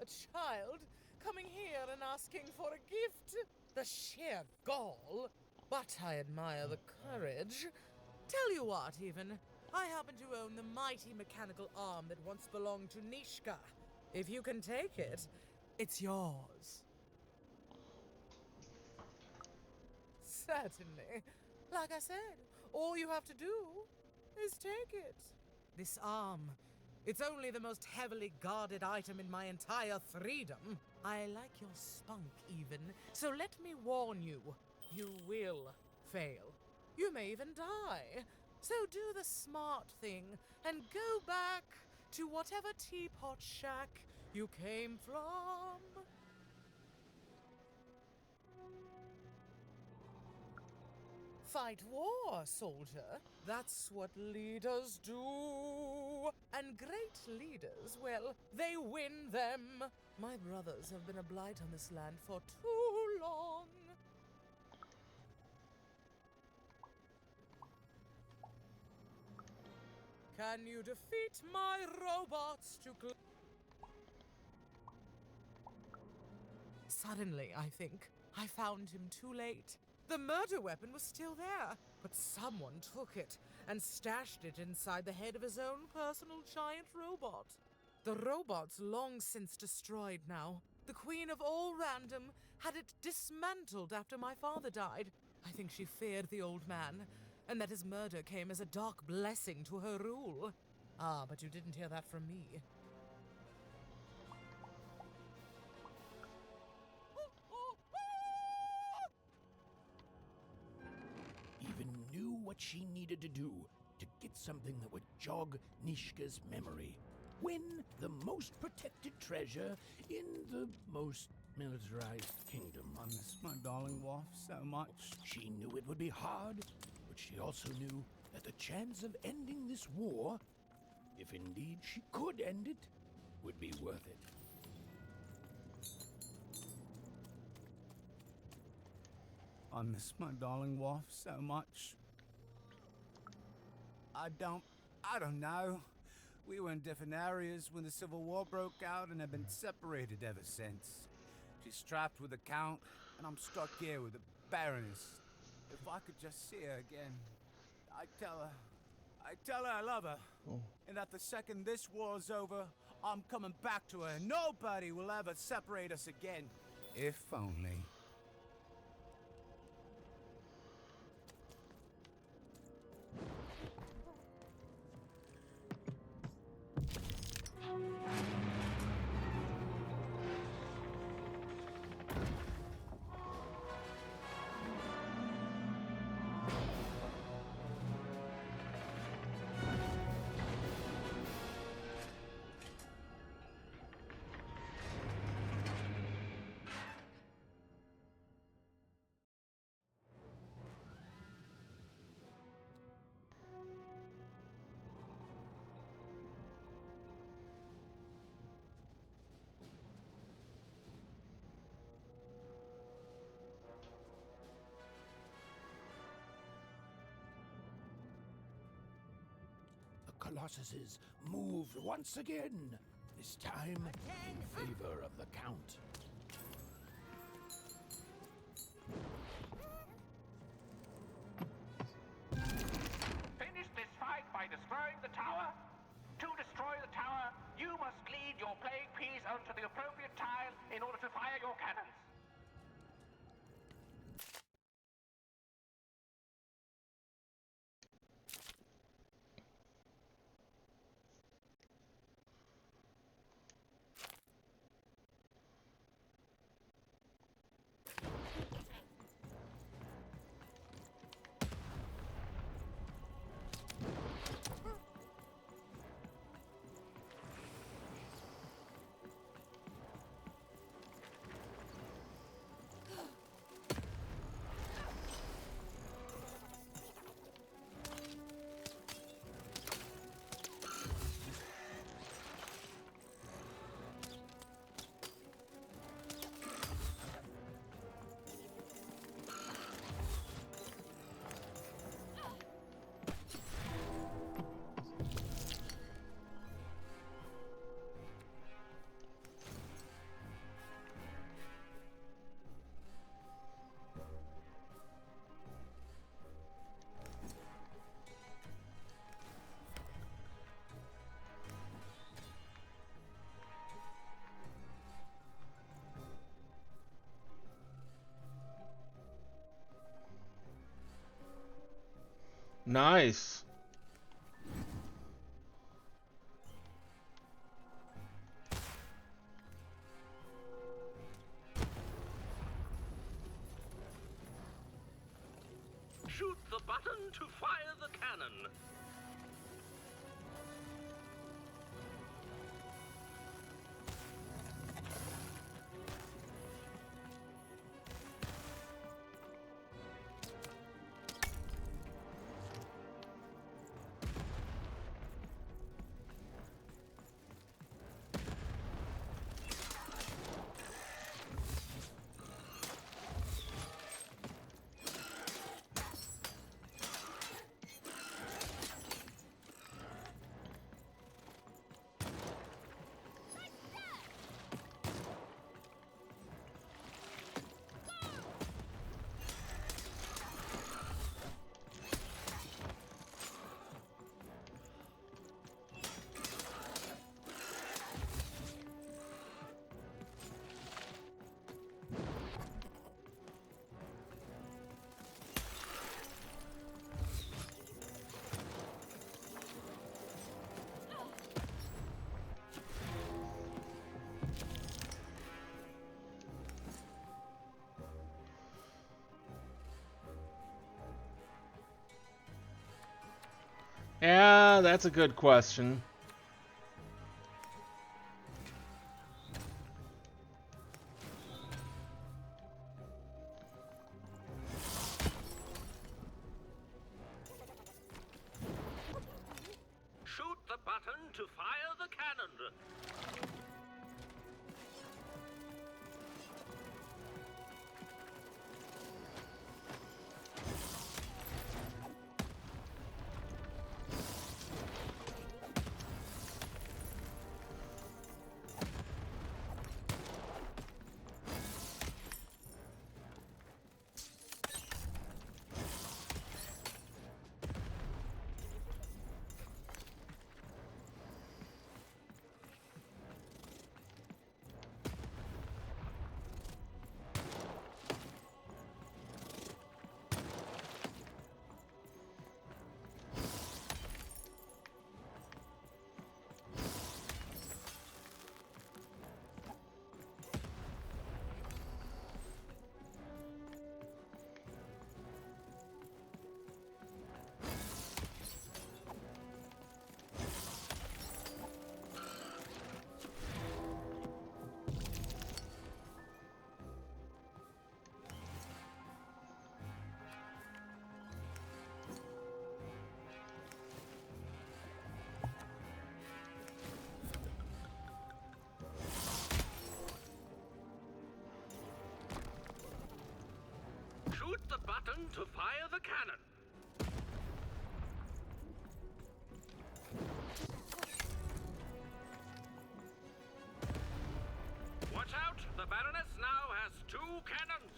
A child coming here and asking for a gift? The sheer gall. But I admire the courage. Tell you what, even. I happen to own the mighty mechanical arm that once belonged to Nishka. If you can take it, it's yours. Certainly. Like I said, all you have to do is take it. This arm, it's only the most heavily guarded item in my entire Threedom. I like your spunk, even, so let me warn you. You will fail. You may even die. So do the smart thing and go back to whatever teapot shack you came from. Fight war, soldier. That's what leaders do. And great leaders, well, they win them. My brothers have been a blight on this land for too long. Can you defeat my robots to Suddenly, I think, I found him too late. The murder weapon was still there, but someone took it and stashed it inside the head of his own personal giant robot. The robot's long since destroyed now. The Queen of All Random had it dismantled after my father died. I think she feared the old man, and that his murder came as a dark blessing to her rule. Ah, but you didn't hear that from me. Even knew what she needed to do to get something that would jog Nishka's memory. Win the most protected treasure in the most militarized kingdom. I miss my darling wife so much. She knew it would be hard, but she also knew that the chance of ending this war, if indeed she could end it, would be worth it. I miss my darling wife so much. I don't know. We were in different areas when the Civil War broke out and have been separated ever since. She's trapped with the Count, and I'm stuck here with the Baroness. If I could just see her again, I'd tell her I love her. Oh. And that the second this war's over, I'm coming back to her. Nobody will ever separate us again. If only. Colossuses moved once again, this time in favor of the Count. Finish this fight by destroying the tower. To destroy the tower, you must lead your playing piece onto the appropriate tile in order to fire your cannons. Nice. Shoot the button to fire the cannon. Yeah, that's a good question. Shoot the button to fire the cannon. button to fire the cannon. Watch out! The Baroness now has 2 cannons.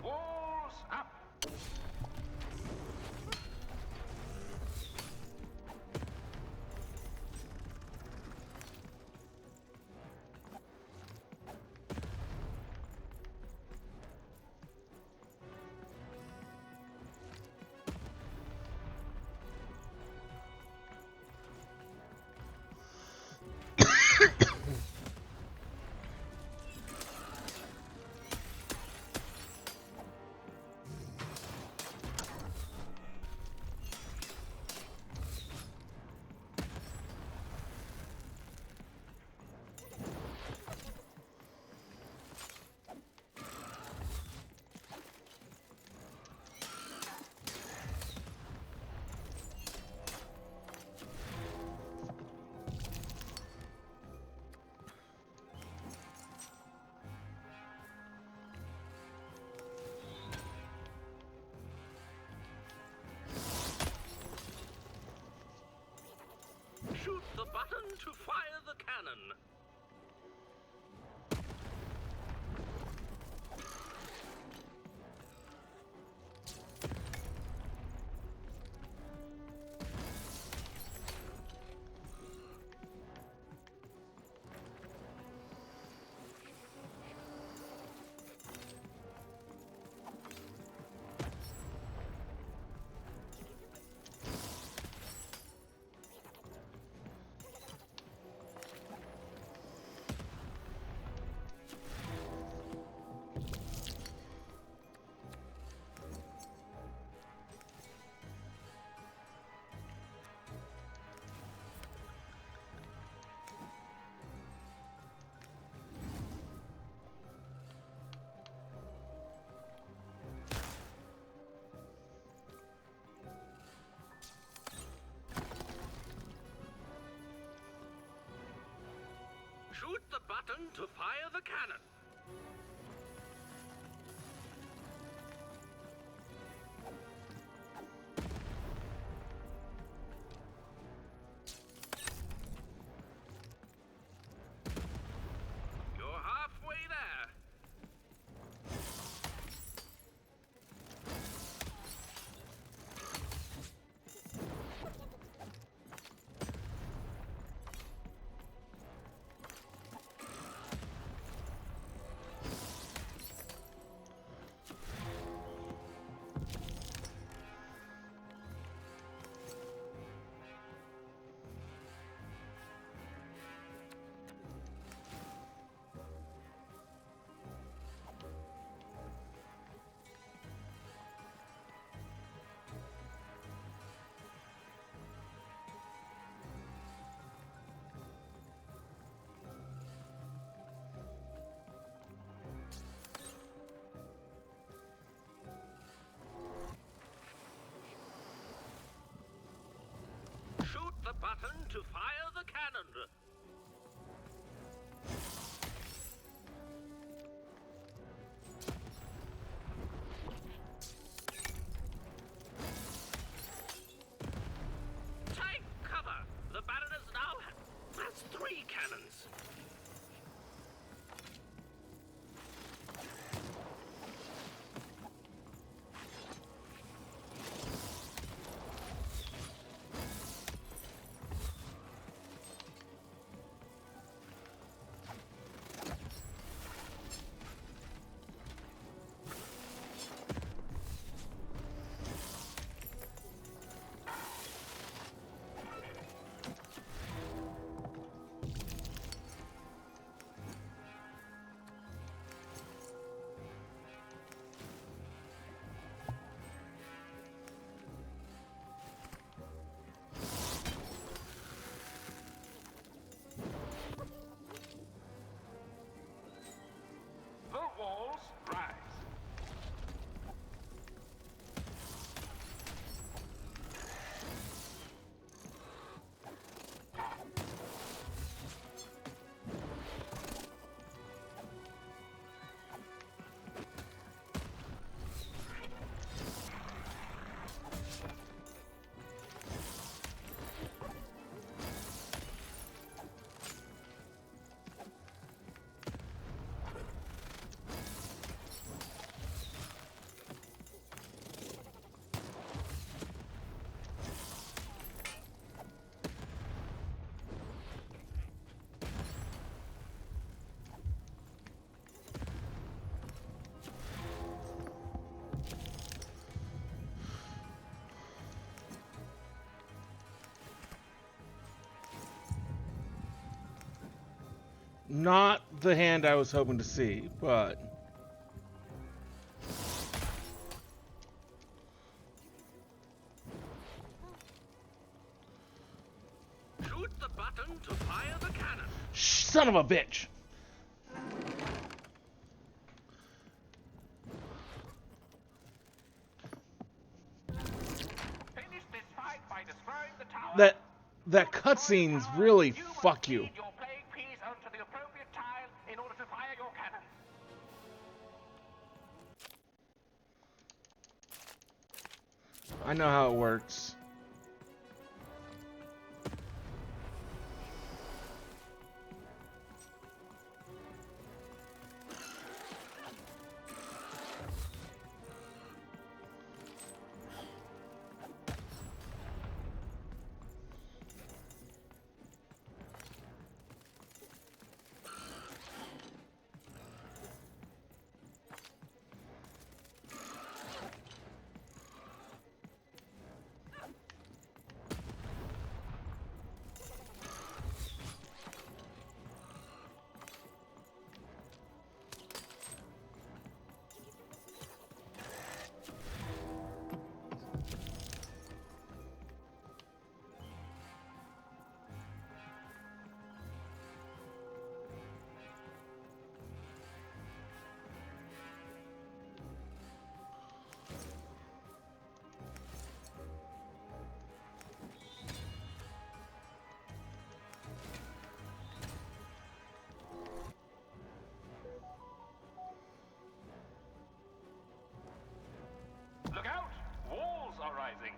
Walls up! Shoot the button to fire the cannon. Shoot the button to fire the cannon. You're halfway there. Shoot the button to fire the cannon. Take cover. The Baroness now has 3 cannons. Not the hand I was hoping to see, but... Shoot the button to fire the cannon. Shh, son of a bitch! Finish this fight by destroying the tower. That cutscene's really fuck you. Lead your playing piece onto the appropriate tile in order to fire your cannon. I know how it works. Look out! Walls are rising.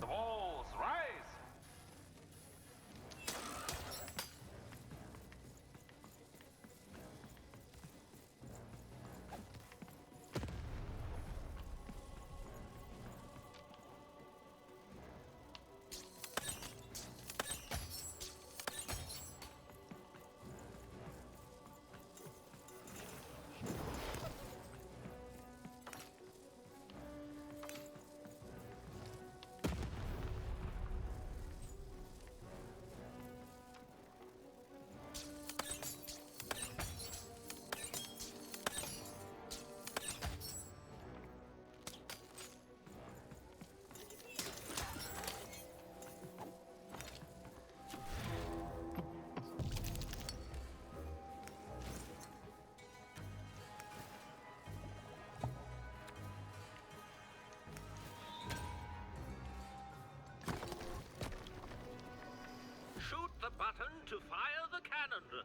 The walls rise. Shoot the button to fire the cannon.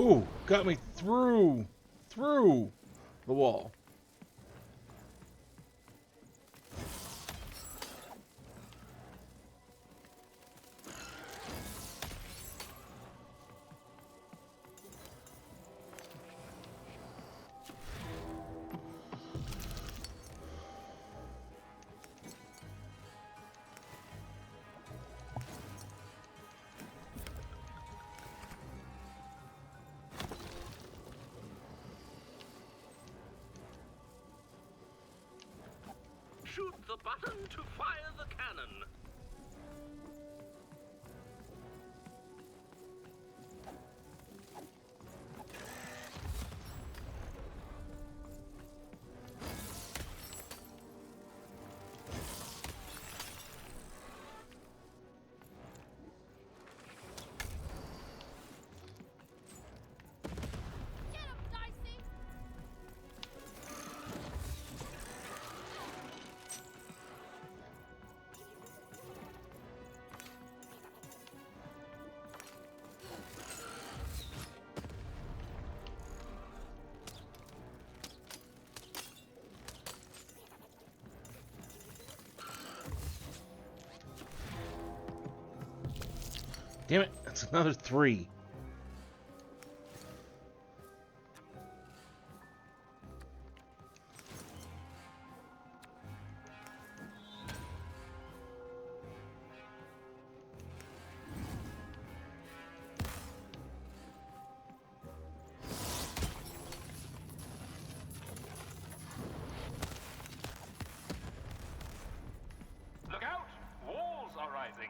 Ooh, got me through the wall. Shoot the button to fire the cannon. Get him, Dicey! Damn it, that's another 3. Look out! Walls are rising.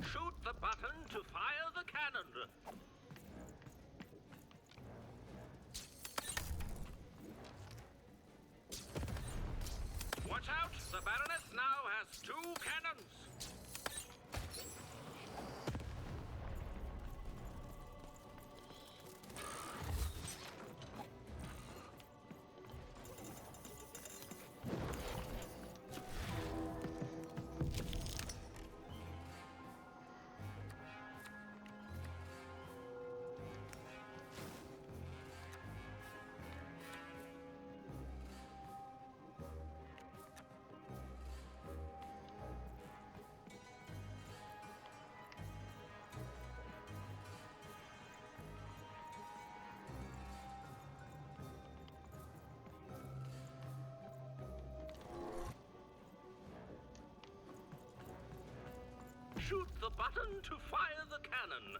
Shoot the button to fire the cannon. Watch out! The Baroness now has 2 cannons. Shoot the button to fire the cannon.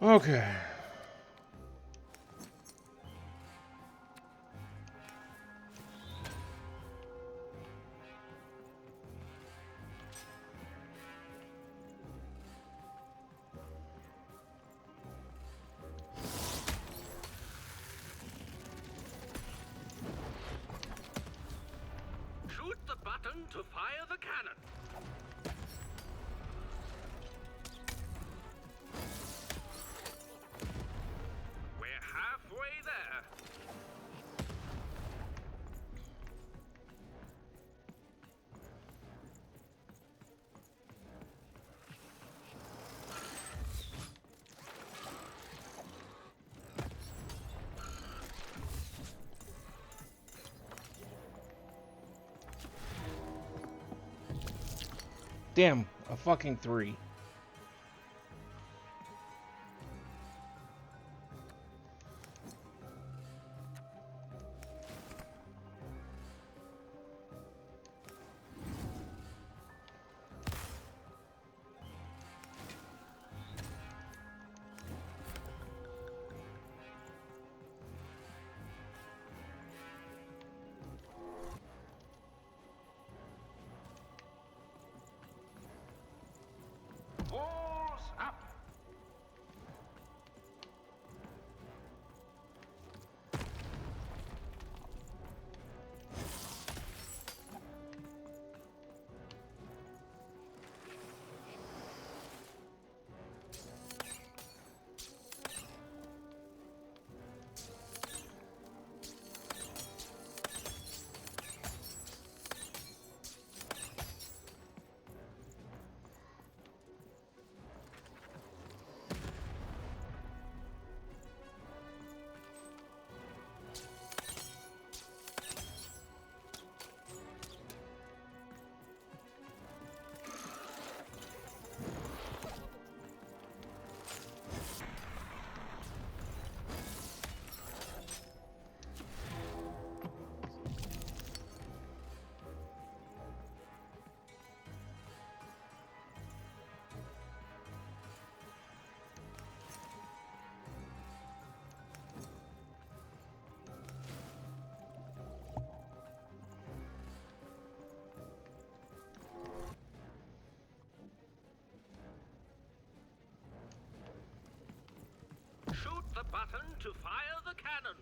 Okay. Shoot the button to fire the cannon. We're halfway there. Damn, a fucking 3. Walls up! Shoot the button to fire the cannon.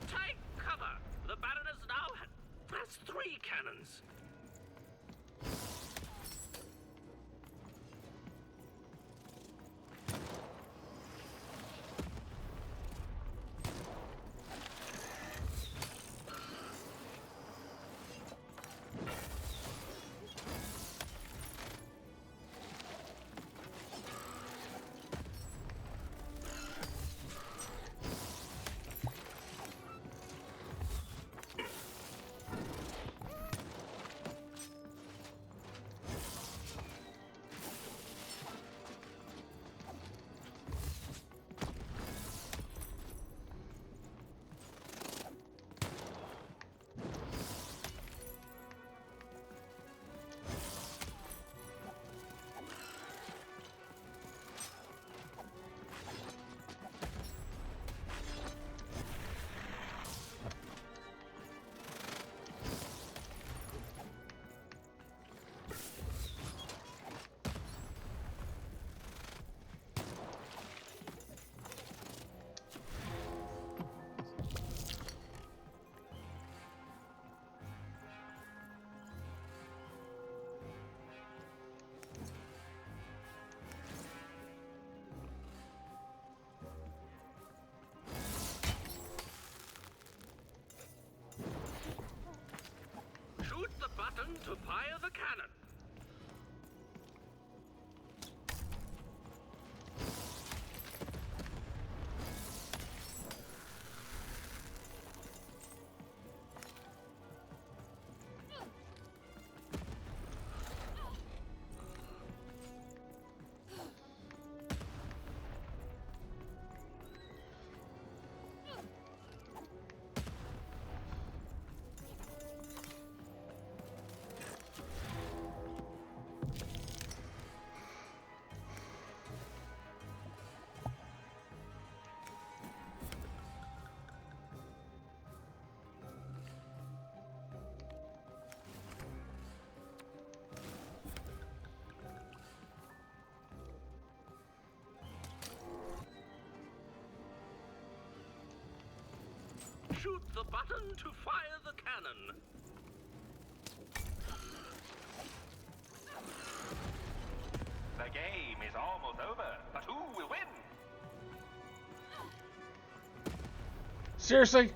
Take cover. The Baroness now has 3 cannons. Button to fire the cannon. Shoot the button to fire the cannon. The game is almost over, but who will win? Seriously?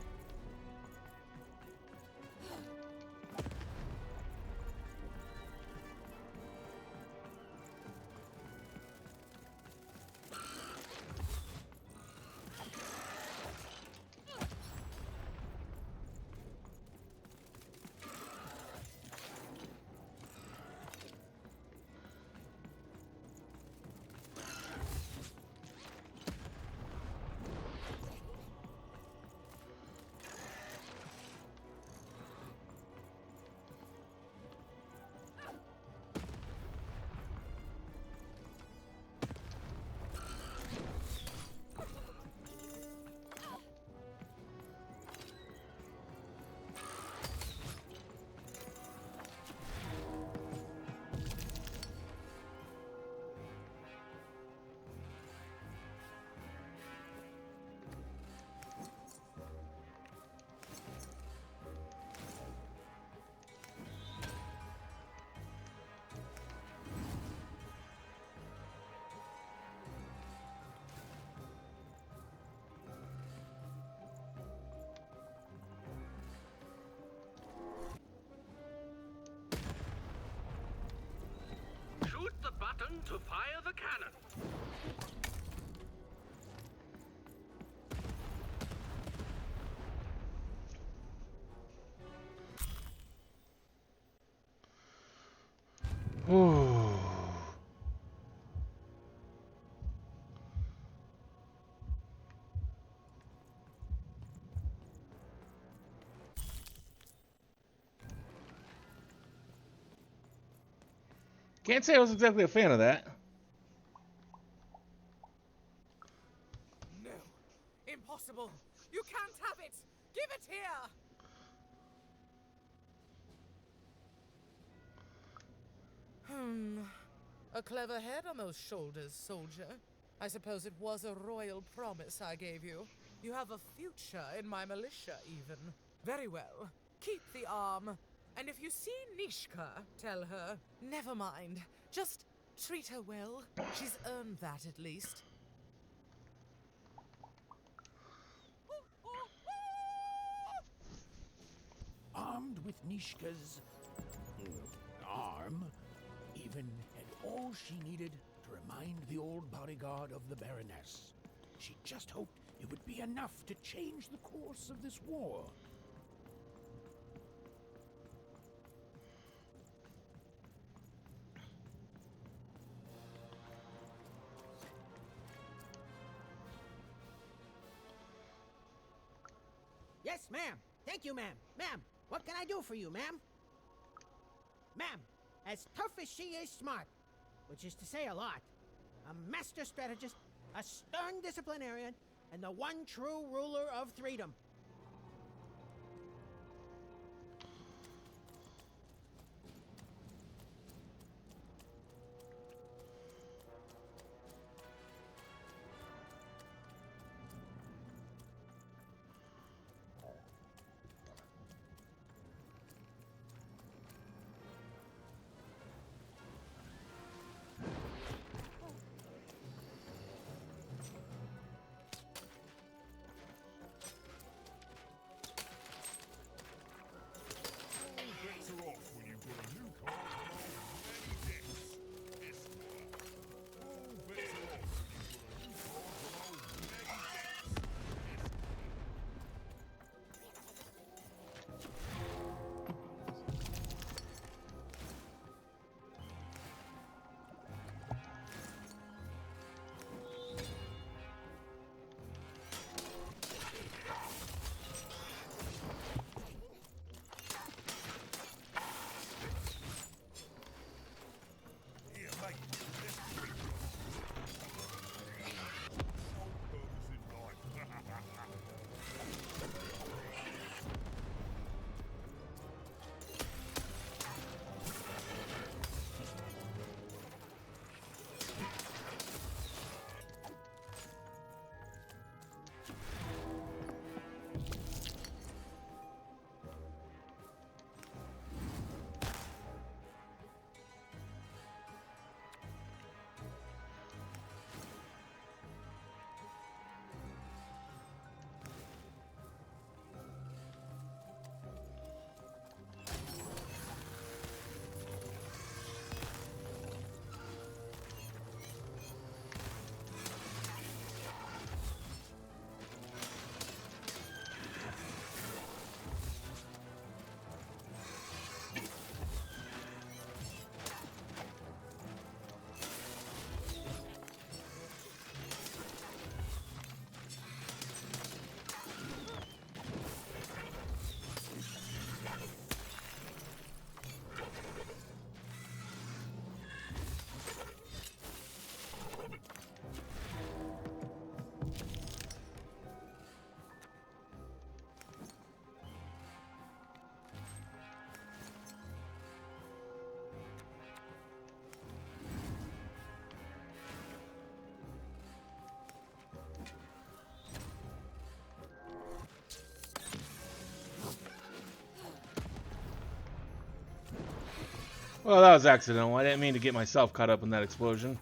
Shoot the button to fire the cannon. Can't say I was exactly a fan of that. No. Impossible. You can't have it. Give it here. A clever head on those shoulders, soldier. I suppose it was a royal promise I gave you. You have a future in my militia, even. Very well. Keep the arm. And if you see Nishka, tell her, never mind. Just treat her well. She's earned that, at least. Armed with Nishka's arm, even had all she needed to remind the old bodyguard of the Baroness. She just hoped it would be enough to change the course of this war. Yes, ma'am. Thank you, ma'am. Ma'am, what can I do for you, ma'am? Ma'am, as tough as she is smart, which is to say a lot, a master strategist, a stern disciplinarian, and the one true ruler of Threedom. Well, that was accidental. I didn't mean to get myself caught up in that explosion.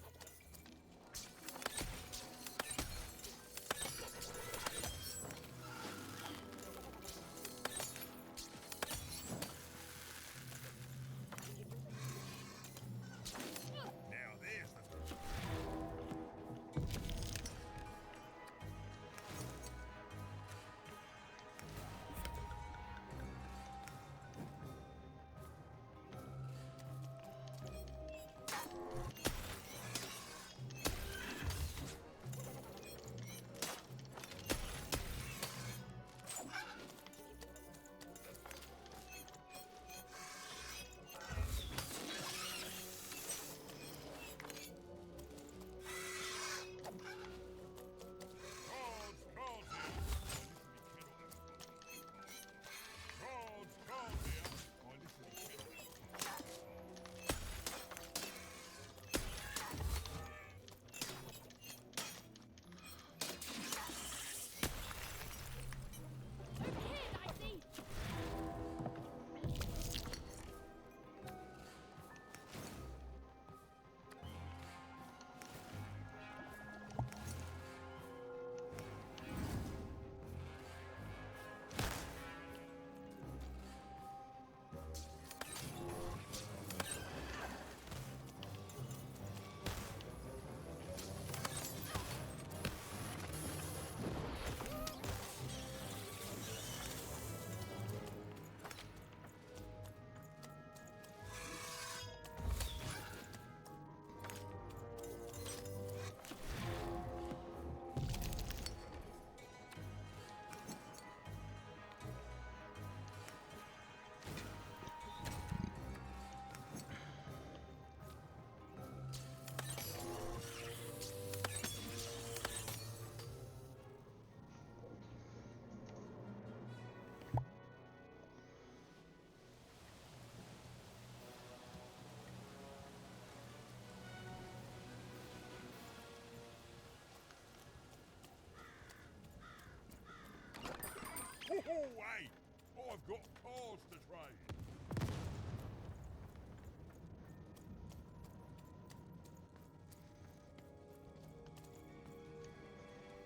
Hey! I've got cars to trade.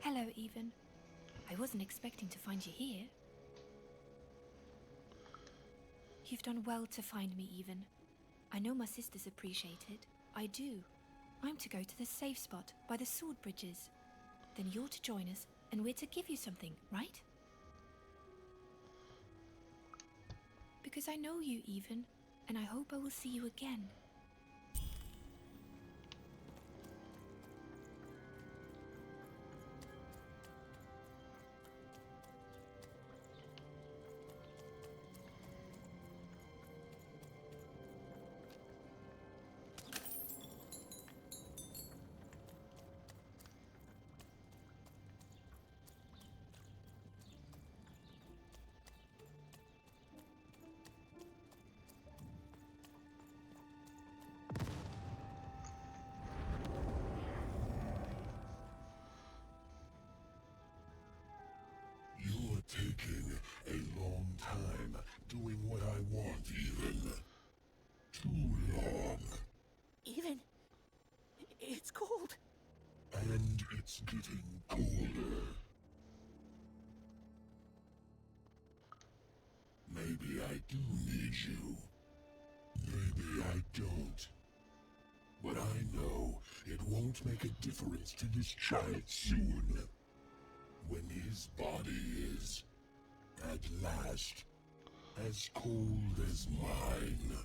Hello, Even. I wasn't expecting to find you here. You've done well to find me, Even. I know my sisters appreciate it. I do. I'm to go to the safe spot by the sword bridges. Then you're to join us, and we're to give you something, right? Because I know you, Even, and I hope I will see you again. You're taking a long time doing what I want, Even. Too long. Even, it's cold. And it's getting colder. Maybe I do need you. Maybe I don't. But I know it won't make a difference to this child soon. When his body is, at last, as cold as mine.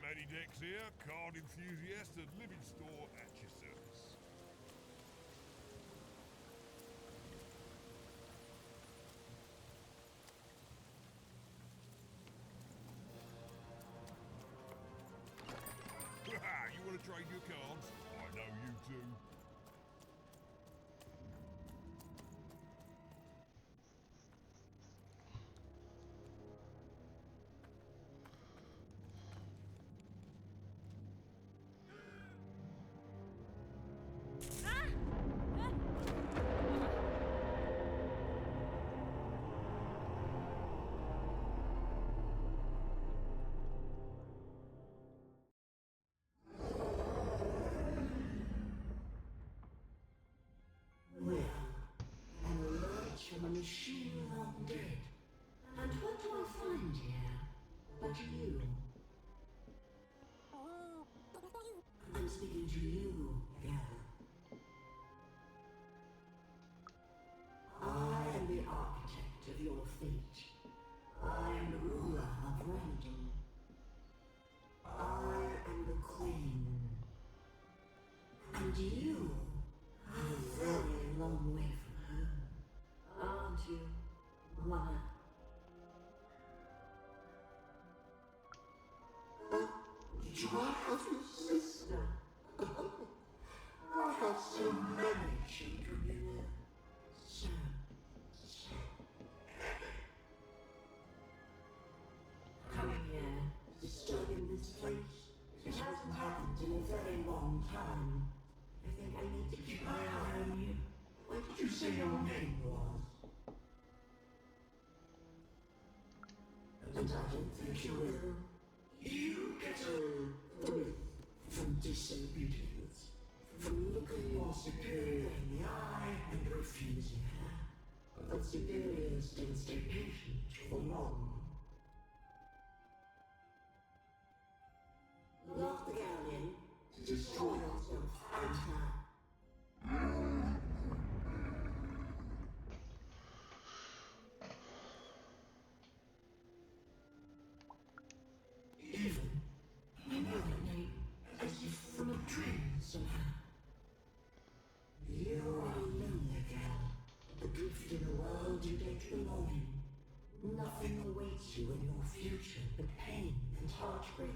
Matty Dex here, card enthusiast and living store at your service. trade your cards? I know you do. Well, an alert from a machine long dead. And what do I find here but you? I'm speaking to you, girl. I am the architect of your fate. I am the ruler of random. I am the queen. And you are a very long way from home, aren't you, Mother? Do I have your sister? I have so many children, you know. So coming here, disturbing this place, it hasn't happened in a very long time. I think I need to keep my eye on you. What did you say your name was? And I don't think you will. You get a thrill from disobedience, from looking your superior in the eye and refusing her. But superiors don't stay patient for long. Lock the girl in, destroy yourself and her. Even, I know that name, as if from a dream somehow. You are a lonely girl, adrift in a world you don't belong in. Nothing awaits you in your future but pain and heartbreak.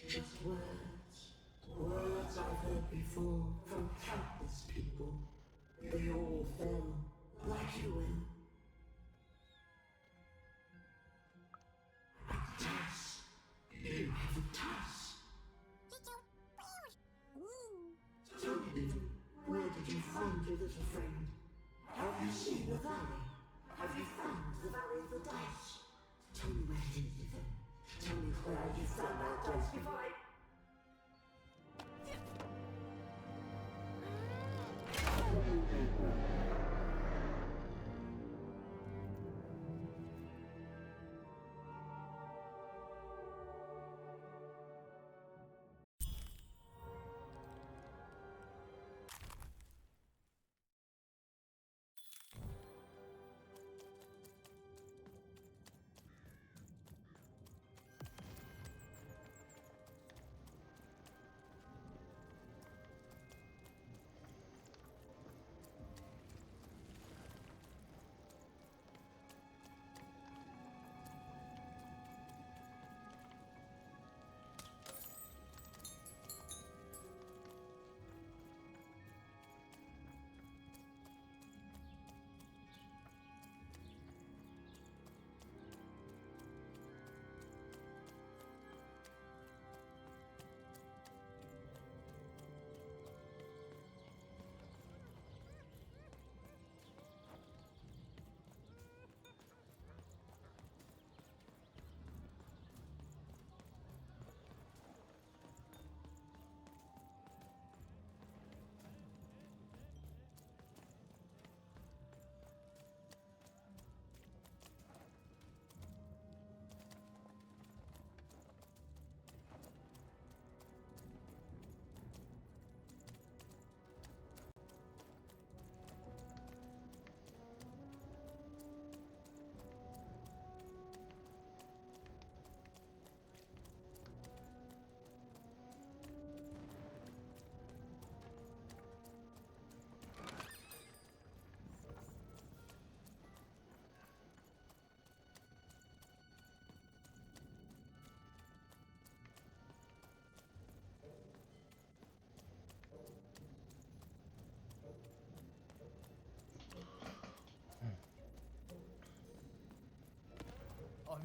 Just words I've heard before from countless people. They all fell like you will. A task. You have a task. Tell me, David, where did you find your little friend? Have you seen the valley? Have you found the valley of the dice? Tell me where it is, David. Tell me where you found that dice before I...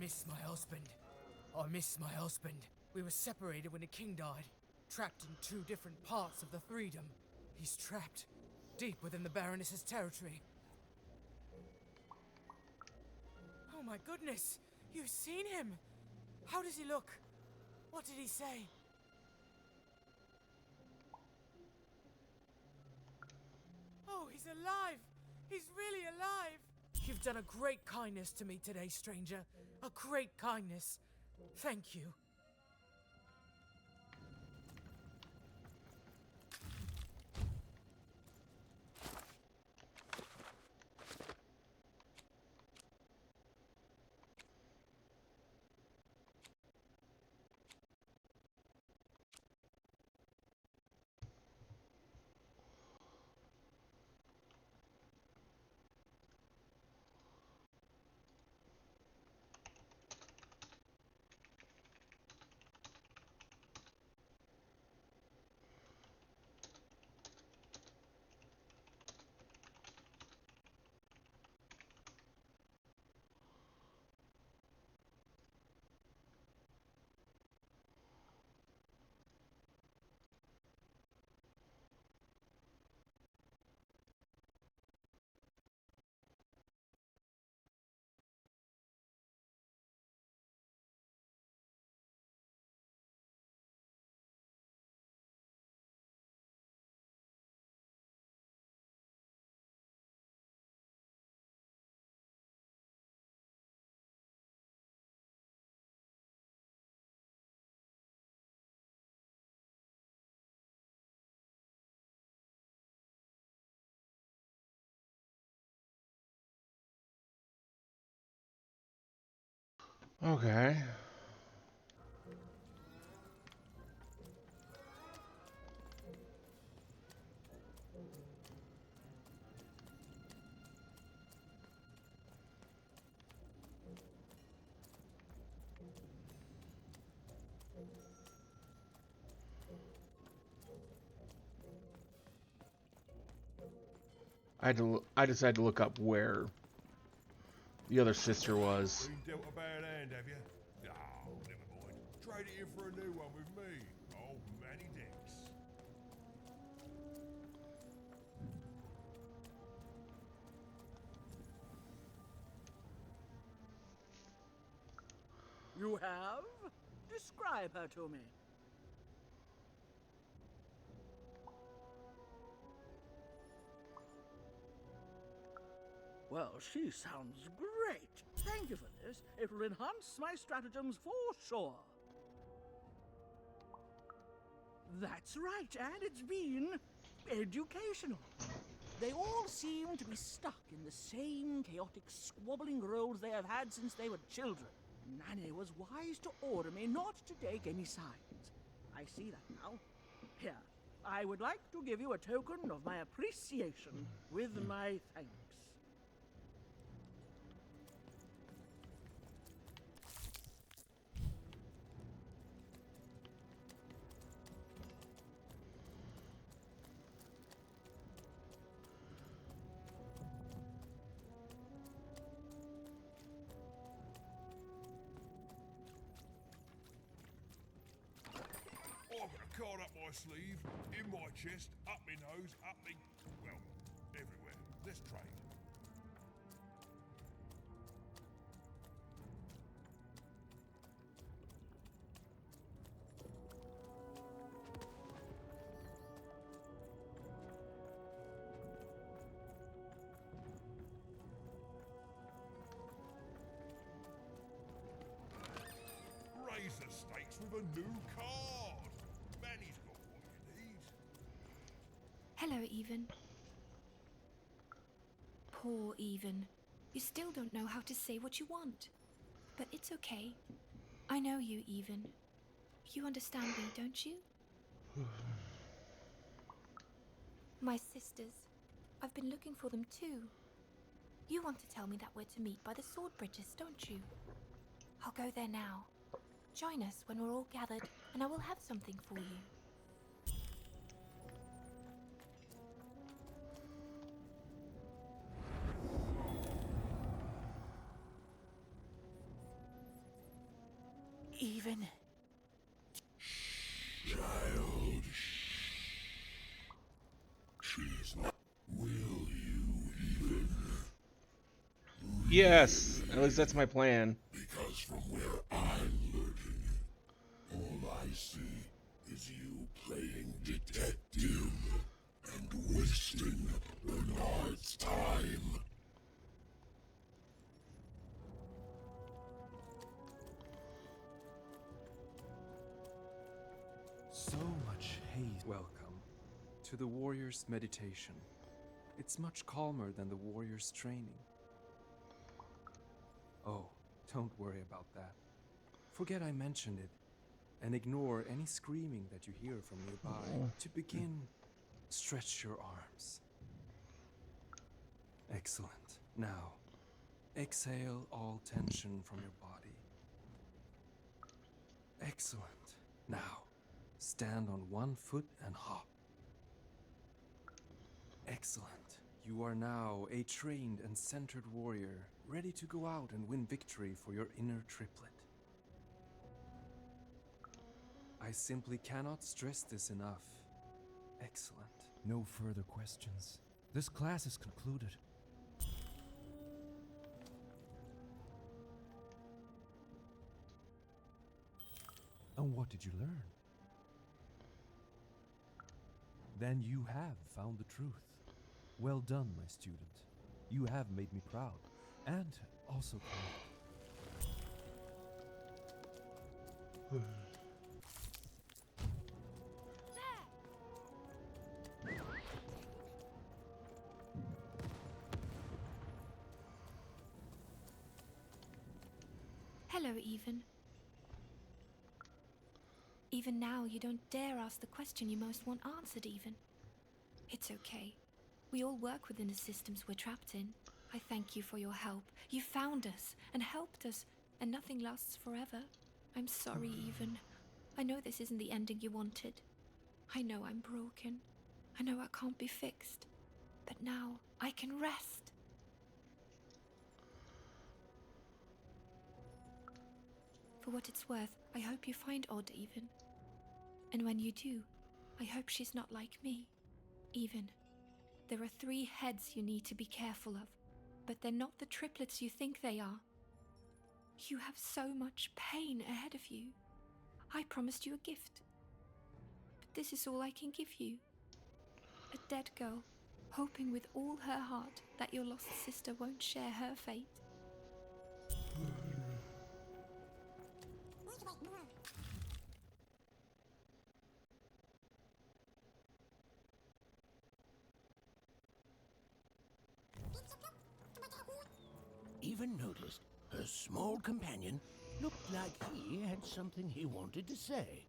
miss my husband. I miss my husband. We were separated when the king died, trapped in 2 different parts of the Threedom. He's trapped, deep within the Baroness's territory. Oh my goodness! You've seen him! How does he look? What did he say? Oh, he's alive! He's really alive! You've done a great kindness to me today, stranger. A great kindness. Thank you. Okay. I decided to look up where the other sister was. Been dealt a bad hand, have you? Oh, never mind. Trade it in for a new one with me. Old Manny Dix. You have? Describe her to me. Well, she sounds great. Thank you for this. It will enhance my stratagems for sure. That's right, and it's been educational. They all seem to be stuck in the same chaotic, squabbling roles they have had since they were children. Nanny was wise to order me not to take any sides. I see that now. Here, I would like to give you a token of my appreciation with my thanks. I've got a card up my sleeve, in my chest, up my nose, up me... well, everywhere. Let's trade. Raise the stakes with a new card. Manny's got what you need. Hello, Even. Poor Even. You still don't know how to say what you want. But it's okay. I know you, Even. You understand me, don't you? My sisters. I've been looking for them too. You want to tell me that we're to meet by the sword bridges, don't you? I'll go there now. Join us when we're all gathered, and I will have something for you. Even. Child, she's not. Will you even? Yes, at least that's my plan. Because from where I'm lurking, all I see is you playing detective and wasting Bernard's time. So much haste. Welcome to the warrior's meditation. It's much calmer than the warrior's training. Oh, don't worry about that. Forget I mentioned it, and ignore any screaming that you hear from nearby. To begin, stretch your arms. Excellent. Now, exhale all tension from your body. Excellent. Now, stand on one foot and hop. Excellent. You are now a trained and centered warrior, ready to go out and win victory for your inner triplet. I simply cannot stress this enough. Excellent. No further questions. This class is concluded. And what did you learn? Then you have found the truth. Well done, my student. You have made me proud, and also correct. Hello, Even. Even now, you don't dare ask the question you most want answered, Even. It's okay. We all work within the systems we're trapped in. I thank you for your help. You found us and helped us, and nothing lasts forever. I'm sorry, Even. I know this isn't the ending you wanted. I know I'm broken. I know I can't be fixed. But now, I can rest. For what it's worth, I hope you find Odd, Even. And when you do, I hope she's not like me. Even. There are 3 heads you need to be careful of, but they're not the triplets you think they are. You have so much pain ahead of you. I promised you a gift. But this is all I can give you. A dead girl, hoping with all her heart that your lost sister won't share her fate. Even noticed her small companion looked like he had something he wanted to say.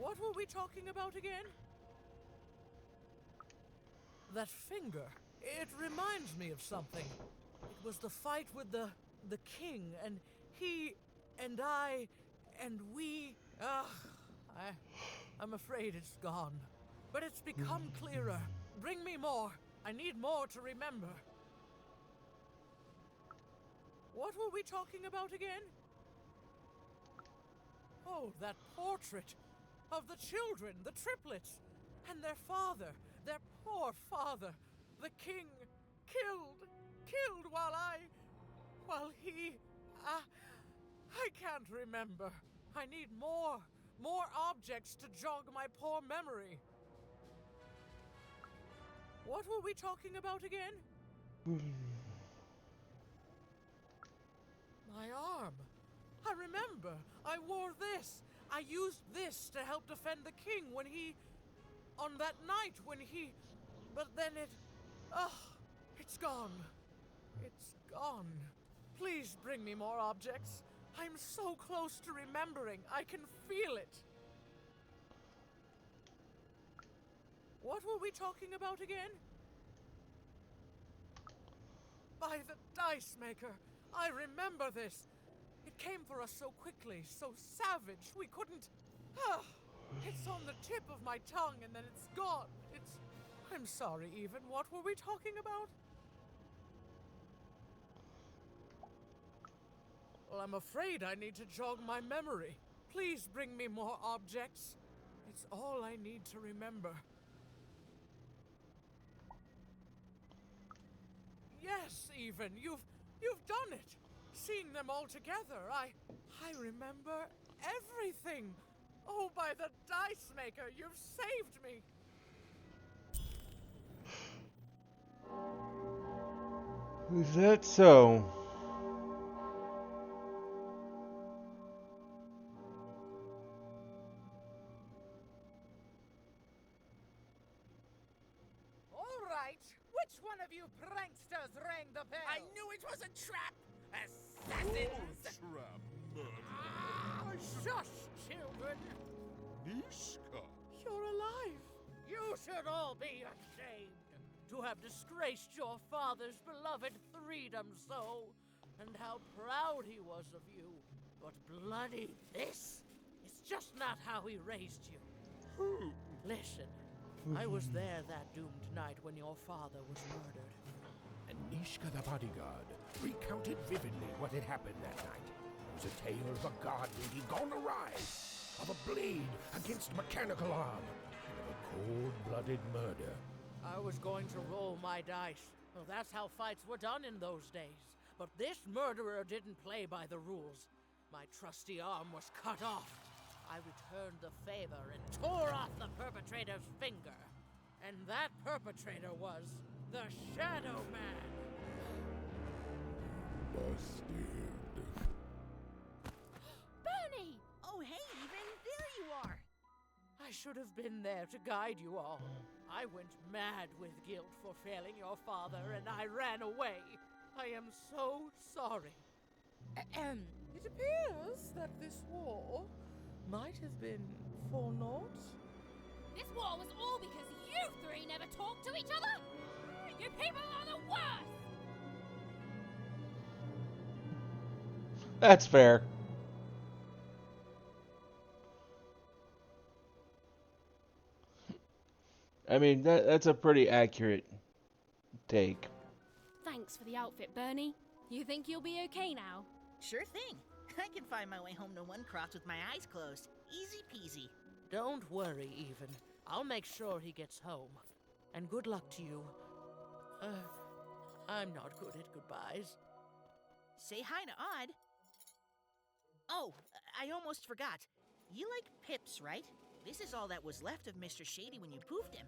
What were we talking about again? That finger. It reminds me of something. It was the fight with the king, and he, and I, and we. I'm afraid it's gone. But it's become clearer. Bring me more. I need more to remember. What were we talking about again? Oh, that portrait of the children, the triplets, and their father, their poor father, the king, killed while I... Well, I can't remember. I need more objects to jog my poor memory. What were we talking about again? My arm. I remember. I wore this. I used this to help defend the king when he... on that night when he... But then it... it's gone. It's gone. Please bring me more objects. I'm so close to remembering. I can feel it. What were we talking about again? By the dice maker. I remember this. It came for us so quickly, so savage. We couldn't... It's on the tip of my tongue and then it's gone. I'm sorry, Even. What were we talking about? Well, I'm afraid I need to jog my memory. Please bring me more objects. It's all I need to remember. Yes, Even. You've done it. Seeing them all together, I remember everything. Oh, by the dice maker, you've saved me. Is that so? All right. Which one of you pranksters rang the bell? I knew it was a trap! Assassins! Trap, Shush, children. Nishka. You're alive. You should all be ashamed to have disgraced your father's beloved Threedom so, and how proud he was of you. But bloody this is just not how he raised you. Listen, I was there that doomed night when your father was murdered. And Nishka the bodyguard recounted vividly what had happened that night. It was a tale of a god lady gone awry, of a blade against mechanical arm, and of a cold-blooded murder. I was going to roll my dice. Well, that's how fights were done in those days. But this murderer didn't play by the rules. My trusty arm was cut off. I returned the favor and tore off the perpetrator's finger. And that perpetrator was the Shadow Man. Busted. Bernie! Oh, hey, Even. There you are. I should have been there to guide you all. I went mad with guilt for failing your father, and I ran away. I am so sorry. It appears that this war might have been for naught. This war was all because you three never talked to each other? You people are the worst! That's fair. I mean, that's a pretty accurate take. Thanks for the outfit, Bernie. You think you'll be okay now? Sure thing. I can find my way home to One Cross with my eyes closed. Easy peasy. Don't worry, Even. I'll make sure he gets home. And good luck to you. I'm not good at goodbyes. Say hi to Odd. Oh, I almost forgot. You like pips, right? This is all that was left of Mr. Shady when you poofed him.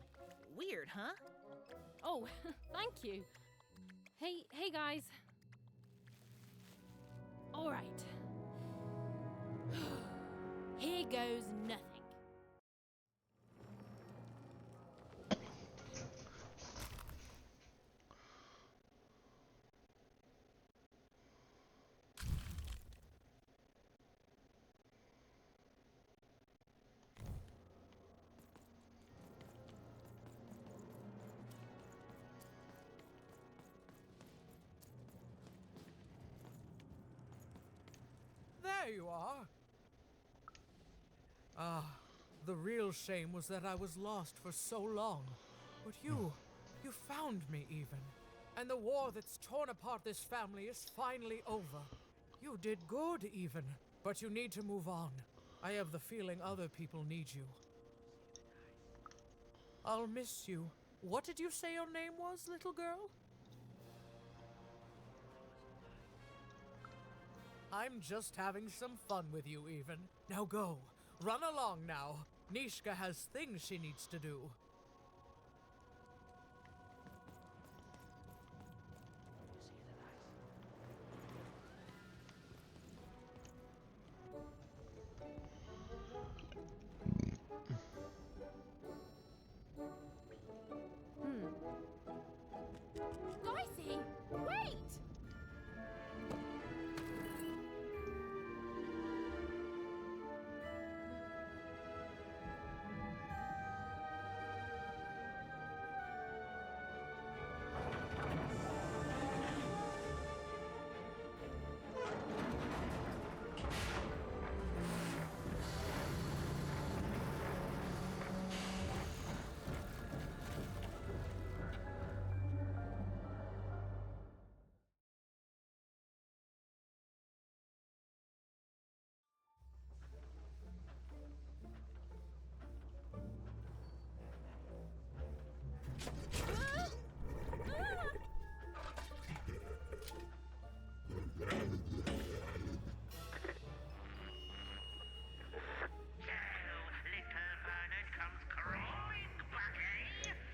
Weird, huh? Oh, thank you. Hey guys. All right. Here goes nothing. There you are. The real shame was that I was lost for so long. But you found me, Even. And the war that's torn apart this family is finally over. You did good, Even. But you need to move on. I have the feeling other people need you. I'll miss you. What did you say your name was, little girl? I'm just having some fun with you, even. Now go. Run along now. Nishka has things she needs to do. Dicey, wait!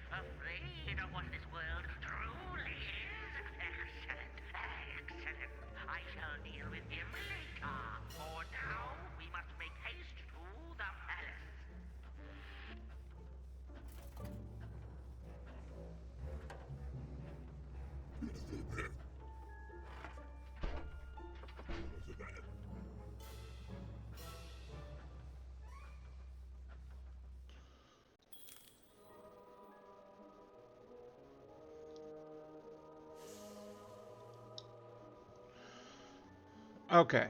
Afraid of what this world truly is? Excellent, excellent. I shall deal with him later. For now, we must make haste to the palace. Okay.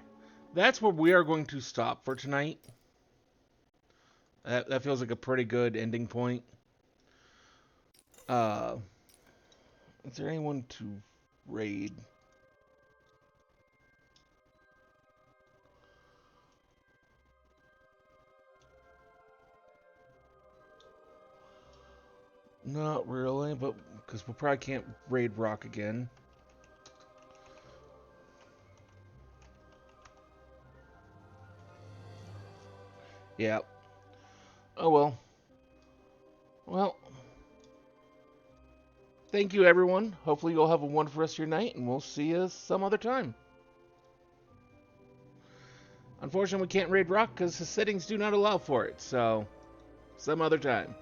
That's where we are going to stop for tonight. That feels like a pretty good ending point. Is there anyone to raid? Not really, but because we probably can't raid Rock again. Yeah. Oh well. Well. Thank you, everyone. Hopefully you'll have a wonderful rest of your night, and we'll see you some other time. Unfortunately, we can't raid Rock because the settings do not allow for it, so some other time.